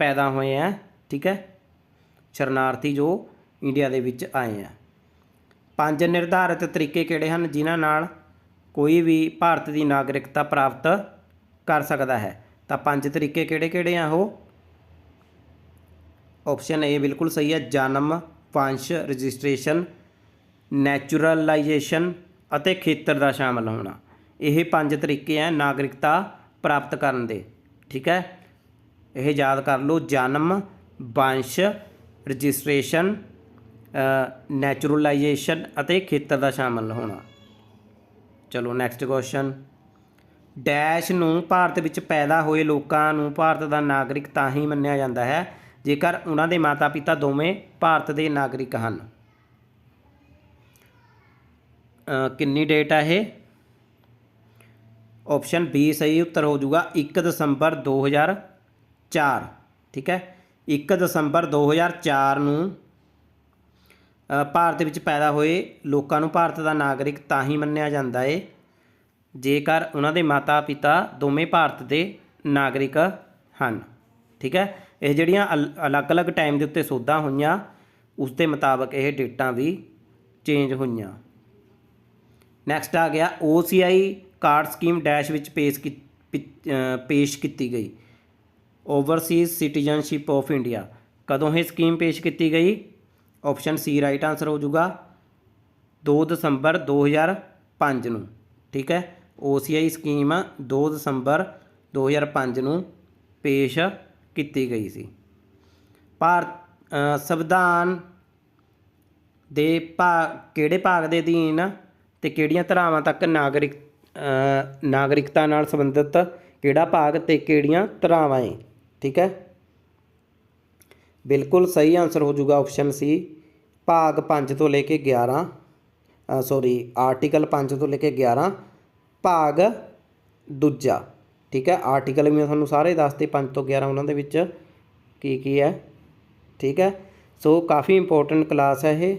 ਪੈਦਾ ਹੋਏ ਆ, ਠੀਕ ਹੈ, ਸ਼ਰਨਾਰਥੀ ਜੋ ਇੰਡੀਆ ਦੇ ਵਿੱਚ ਆਏ ਆ। 5 ਨਿਰਧਾਰਿਤ ਤਰੀਕੇ ਕਿਹੜੇ ਹਨ ਜਿਨ੍ਹਾਂ ਨਾਲ ਕੋਈ ਵੀ ਭਾਰਤ ਦੀ ਨਾਗਰਿਕਤਾ ਪ੍ਰਾਪਤ ਕਰ ਸਕਦਾ ਹੈ? ਤਾਂ 5 ਤਰੀਕੇ ਕਿਹੜੇ ਕਿਹੜੇ ਆ ਉਹ? ਆਪਸ਼ਨ ਏ ਬਿਲਕੁਲ ਸਹੀ ਹੈ, ਜਨਮ, ਵੰਸ਼ ਰਜਿਸਟ੍ਰੇਸ਼ਨ, ਨੈਚੁਰਲਾਈਜੇਸ਼ਨ ਅਤੇ ਖੇਤਰ ਦਾ ਸ਼ਾਮਲ ਹੋਣਾ। ਇਹ 5 ਤਰੀਕੇ ਹੈ ਨਾਗਰਿਕਤਾ ਪ੍ਰਾਪਤ ਕਰਨ ਦੇ, ਠੀਕ ਹੈ, ਇਹ ਯਾਦ ਕਰ ਲਓ, ਜਨਮ, ਵੰਸ਼, ਰਜਿਸਟ੍ਰੇਸ਼ਨ, ਨੈਚੁਰਲਾਈਜੇਸ਼ਨ ਅਤੇ ਖੇਤਰ ਦਾ ਸ਼ਾਮਲ ਹੋਣਾ। ਚਲੋ ਨੈਕਸਟ ਕੁਐਸਚਨ। ਡੈਸ਼ ਨੂੰ ਭਾਰਤ ਵਿੱਚ ਪੈਦਾ ਹੋਏ ਲੋਕਾਂ ਨੂੰ ਭਾਰਤ ਦਾ ਨਾਗਰਿਕ ਤਾਂ ਹੀ ਮੰਨਿਆ ਜਾਂਦਾ ਹੈ ਜੇਕਰ ਉਹਨਾਂ ਦੇ ਮਾਤਾ ਪਿਤਾ ਦੋਵੇਂ ਭਾਰਤ ਦੇ ਨਾਗਰਿਕ ਹਨ। ਕਿੰਨੀ ਡੇਟ ਹੈ ਇਹ? ਆਪਸ਼ਨ ਬੀ ਸਹੀ ਉੱਤਰ ਹੋ ਜਾਊਗਾ 1 ਦਸੰਬਰ 2004, ਠੀਕ ਹੈ। 1 ਦਸੰਬਰ 2004 ਨੂੰ ਭਾਰਤ ਵਿੱਚ ਪੈਦਾ ਹੋਏ ਲੋਕਾਂ ਨੂੰ ਭਾਰਤ ਦਾ ਨਾਗਰਿਕ ਤਾਂ ਹੀ ਮੰਨਿਆ ਜਾਂਦਾ ਹੈ ਜੇਕਰ ਉਹਨਾਂ ਦੇ ਮਾਤਾ ਪਿਤਾ ਦੋਵੇਂ ਭਾਰਤ ਦੇ ਨਾਗਰਿਕ ਹਨ, ਠੀਕ ਹੈ। ਇਹ ਜਿਹੜੀਆਂ ਅਲੱਗ-ਅਲੱਗ ਟਾਈਮ ਦੇ ਉੱਤੇ ਸੋਧਾਂ ਹੋਈਆਂ ਉਸ ਦੇ ਮੁਤਾਬਕ ਇਹ ਡੇਟਾਂ ਵੀ ਚੇਂਜ ਹੋਈਆਂ। ਨੈਕਸਟ ਆ ਗਿਆ OCI ਕਾਰਡ ਸਕੀਮ ਡੈਸ਼ ਵਿੱਚ ਪੇਸ਼ ਕੀਤੀ ਗਈ। ਓਵਰਸੀਜ਼ ਸਿਟੀਜ਼ਨਸ਼ਿਪ ਆਫ ਇੰਡੀਆ, ਕਦੋਂ ਇਹ ਸਕੀਮ ਪੇਸ਼ ਕੀਤੀ ਗਈ? ਆਪਸ਼ਨ ਸੀ ਰਾਈਟ ਆਨਸਰ ਹੋ ਜਾਊਗਾ 2 ਦਸੰਬਰ 2005 ਨੂੰ, ਠੀਕ ਹੈ। OCI ਸਕੀਮ 2 ਦਸੰਬਰ 2005 ਨੂੰ ਪੇਸ਼ ਕੀਤੀ ਗਈ ਸੀ। ਭਾਰਤ ਸੰਵਿਧਾਨ ਦੇ ਕਿਹੜੇ ਭਾਗ ਦੇ ਅਧੀਨ ਅਤੇ ਕਿਹੜੀਆਂ ਧਾਰਾਵਾਂ ਤੱਕ ਨਾਗਰਿਕਤਾ ਨਾਲ ਸੰਬੰਧਿਤ ਕਿਹੜਾ ਭਾਗ ਅਤੇ ਕਿਹੜੀਆਂ ਧਾਰਾਵਾਂ ਹੈ, ਠੀਕ ਹੈ। ਬਿਲਕੁਲ ਸਹੀ ਆਨਸਰ ਹੋ ਜਾਊਗਾ ਆਪਸ਼ਨ ਸੀ ਭਾਗ 5 ਤੋਂ ਲੈ ਕੇ 11 ਆਰਟੀਕਲ 5 ਤੋਂ ਲੈ ਕੇ 11 ਭਾਗ ਦੂਜਾ, ਠੀਕ ਹੈ। ਆਰਟੀਕਲ ਵੀ ਮੈਂ ਤੁਹਾਨੂੰ ਸਾਰੇ ਦੱਸਦੇ 5 ਤੋਂ 11 ਉਹਨਾਂ ਦੇ ਵਿੱਚ ਕੀ ਹੈ, ਠੀਕ ਹੈ। ਸੋ ਕਾਫੀ ਇੰਪੋਰਟੈਂਟ ਕਲਾਸ ਹੈ ਇਹ।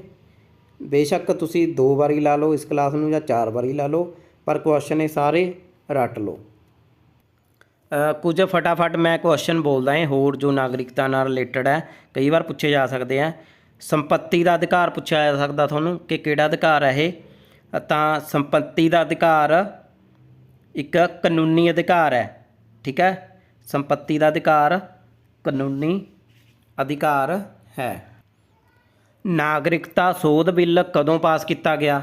ਬੇਸ਼ੱਕ ਤੁਸੀਂ 2 ਵਾਰੀ ਲਾ ਲਓ ਇਸ ਕਲਾਸ ਨੂੰ ਜਾਂ 4 ਵਾਰੀ ਲਾ ਲਓ, ਪਰ ਕੁਐਸਚਨ ਇਹ ਸਾਰੇ ਰੱਟ ਲਓ। ਕੁਝ ਫਟਾਫਟ ਮੈਂ ਕੁਐਸਚਨ ਬੋਲਦਾ ਹਾਂ ਹੋਰ ਜੋ ਨਾਗਰਿਕਤਾ ਨਾਲ ਰਿਲੇਟਡ ਹੈ, ਕਈ ਵਾਰ ਪੁੱਛੇ ਜਾ ਸਕਦੇ ਆ। ਸੰਪत्ति ਦਾ ਅਧਿਕਾਰ ਪੁੱਛਿਆ ਜਾ ਸਕਦਾ ਤੁਹਾਨੂੰ ਕਿ ਕਿਹੜਾ ਅਧਿਕਾਰ ਹੈ ਇਹ? ਤਾਂ ਸੰਪत्ति ਦਾ ਅਧਿਕਾਰ ਇੱਕ ਕਾਨੂੰਨੀ ਅਧਿਕਾਰ ਹੈ, ਠੀਕ ਹੈ। ਸੰਪत्ति ਦਾ ਅਧਿਕਾਰ ਕਾਨੂੰਨੀ ਅਧਿਕਾਰ ਹੈ। ਨਾਗਰਿਕਤਾ ਸੋਧ ਬਿੱਲ ਕਦੋਂ ਪਾਸ ਕੀਤਾ ਗਿਆ?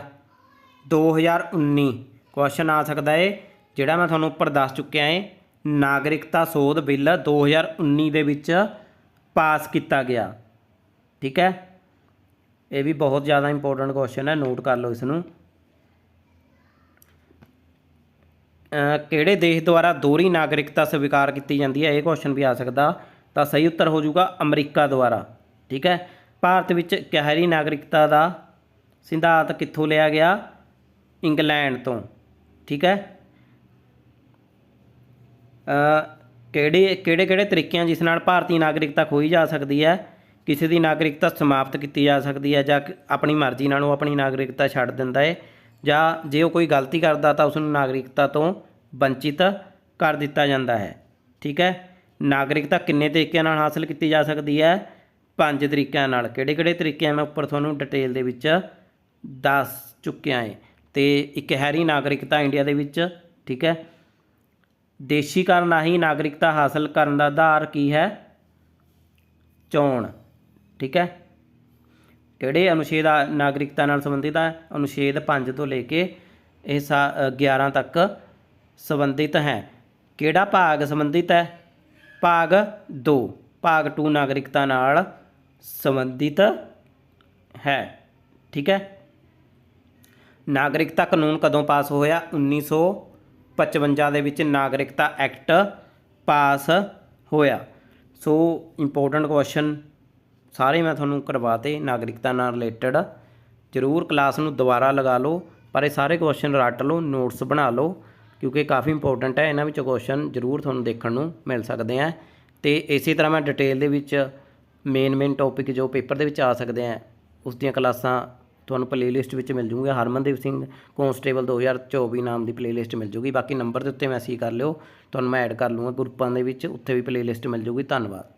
2019 ਕੁਐਸਚਨ ਆ ਸਕਦਾ ਹੈ ਜਿਹੜਾ ਮੈਂ ਤੁਹਾਨੂੰ ਉੱਪਰ ਦੱਸ ਚੁੱਕਿਆ ਹੈ। ਨਾਗਰਿਕਤਾ ਸੋਧ ਬਿੱਲ 2019 ਦੇ ਵਿੱਚ ਪਾਸ ਕੀਤਾ ਗਿਆ, ਠੀਕ ਹੈ। ਇਹ ਵੀ ਬਹੁਤ ਜ਼ਿਆਦਾ ਇੰਪੋਰਟੈਂਟ ਕੁਐਸਚਨ ਹੈ, ਨੋਟ ਕਰ ਲਓ ਇਸ ਨੂੰ। ਕਿਹੜੇ ਦੇਸ਼ ਦੁਆਰਾ ਦੋਹਰੀ ਨਾਗਰਿਕਤਾ ਸਵੀਕਾਰ ਕੀਤੀ ਜਾਂਦੀ ਹੈ? ਇਹ ਕੁਐਸਚਨ ਵੀ ਆ ਸਕਦਾ। ਤਾਂ ਸਹੀ ਉੱਤਰ ਹੋ ਜਾਊਗਾ ਅਮਰੀਕਾ ਦੁਆਰਾ, ਠੀਕ ਹੈ। ਭਾਰਤ ਵਿੱਚ ਗਹਿਰੀ ਨਾਗਰਿਕਤਾ ਦਾ ਸਿਧਾਂਤ ਕਿੱਥੋਂ ਲਿਆ ਗਿਆ? ਇੰਗਲੈਂਡ ਤੋਂ, ਠੀਕ ਹੈ। ਕਿਹੜੇ ਤਰੀਕਿਆਂ ਜਿਸ ਨਾਲ ਭਾਰਤੀ ਨਾਗਰਿਕਤਾ ਖੋਈ ਜਾ ਸਕਦੀ ਹੈ? ਕਿਸੇ ਦੀ ਨਾਗਰਿਕਤਾ ਸਮਾਪਤ ਕੀਤੀ ਜਾ ਸਕਦੀ ਹੈ ਜਾਂ ਆਪਣੀ ਮਰਜ਼ੀ ਨਾਲ ਉਹ ਆਪਣੀ ਨਾਗਰਿਕਤਾ ਛੱਡ ਦਿੰਦਾ ਹੈ, ਜਾਂ ਜੇ ਉਹ ਕੋਈ ਗਲਤੀ ਕਰਦਾ ਤਾਂ ਉਸ ਨੂੰ ਨਾਗਰਿਕਤਾ ਤੋਂ ਵੰਚਿਤ ਕਰ ਦਿੱਤਾ ਜਾਂਦਾ ਹੈ, ਠੀਕ ਹੈ। ਨਾਗਰਿਕਤਾ ਕਿੰਨੇ ਤਰੀਕਿਆਂ ਨਾਲ ਹਾਸਲ ਕੀਤੀ ਜਾ ਸਕਦੀ ਹੈ? 5 ਤਰੀਕਿਆਂ ਨਾਲ। ਕਿਹੜੇ ਤਰੀਕੇ ਮੈਂ ਉੱਪਰ ਤੁਹਾਨੂੰ ਡਿਟੇਲ ਦੇ ਵਿੱਚ ਦੱਸ ਚੁੱਕਿਆ ਹੈ। ਅਤੇ ਇਕਹਿਰੀ ਨਾਗਰਿਕਤਾ ਇੰਡੀਆ ਦੇ ਵਿੱਚ, ਠੀਕ ਹੈ। ਦੇਸ਼ੀਕਰਨ ਰਾਹੀਂ ਨਾਗਰਿਕਤਾ ਹਾਸਲ ਕਰਨ ਦਾ ਆਧਾਰ ਕੀ ਹੈ? ਚੋਣ, ਠੀਕ ਹੈ। ਕਿਹੜੇ ਅਨੁਛੇਦ ਨਾਗਰਿਕਤਾ ਨਾਲ ਸੰਬੰਧਿਤ ਹੈ? ਅਨੁਛੇਦ 5 ਤੋਂ ਲੈ ਕੇ ਇਹ 11 ਤੱਕ ਸੰਬੰਧਿਤ ਹੈ। ਕਿਹੜਾ ਭਾਗ ਸੰਬੰਧਿਤ ਹੈ? ਭਾਗ 2, ਭਾਗ 2 ਨਾਗਰਿਕਤਾ ਨਾਲ ਸੰਬੰਧਿਤ ਹੈ, ਠੀਕ ਹੈ। ਨਾਗਰਿਕਤਾ ਕਾਨੂੰਨ ਕਦੋਂ ਪਾਸ ਹੋਇਆ? 1955 ਦੇ ਵਿੱਚ ਨਾਗਰਿਕਤਾ ਐਕਟ ਪਾਸ ਹੋਇਆ। ਸੋ ਇੰਪੋਰਟੈਂਟ ਕੁਐਸਚਨ ਸਾਰੇ ਮੈਂ ਤੁਹਾਨੂੰ ਕਰਵਾਤੇ ਨਾਗਰਿਕਤਾ ਨਾਲ ਰਿਲੇਟਡ। ਜ਼ਰੂਰ ਕਲਾਸ ਨੂੰ ਦੁਬਾਰਾ ਲਗਾ ਲਓ, ਪਰ ਇਹ ਸਾਰੇ ਕੁਐਸਚਨ ਰੱਟ ਲਓ, ਨੋਟਸ ਬਣਾ ਲਓ, क्योंकि काफ़ी इंपोर्टेंट है, इन्हां विचों क्वेश्चन जरूर तुहानूं देखण नूं मिल सकते हैं। तो इसी तरह मैं डिटेल दे विच मेन टॉपिक जो पेपर दे विच आ सकते हैं उस दियां क्लासां ਤੁਹਾਨੂੰ प्लेलिस्ट ਵਿੱਚ ਮਿਲ ਜੂਗੀ। ਹਰਮਨਦੀਪ ਸਿੰਘ ਕੌਂਸਟੇਬਲ 2024 ਨਾਮ ਦੀ प्लेलिस्ट ਮਿਲ ਜੂਗੀ। ਬਾਕੀ ਨੰਬਰ ਦੇ ਉੱਤੇ ਮੈਸੇਜ ਕਰ ਲਿਓ, ਤੁਹਾਨੂੰ ਮੈਂ ਐਡ ਕਰ ਲੂँगा ਗਰੁੱਪਾਂ ਦੇ ਵਿੱਚ, ਉੱਥੇ ਵੀ प्लेलिस्ट ਮਿਲ ਜੂਗੀ। ਧੰਨਵਾਦ।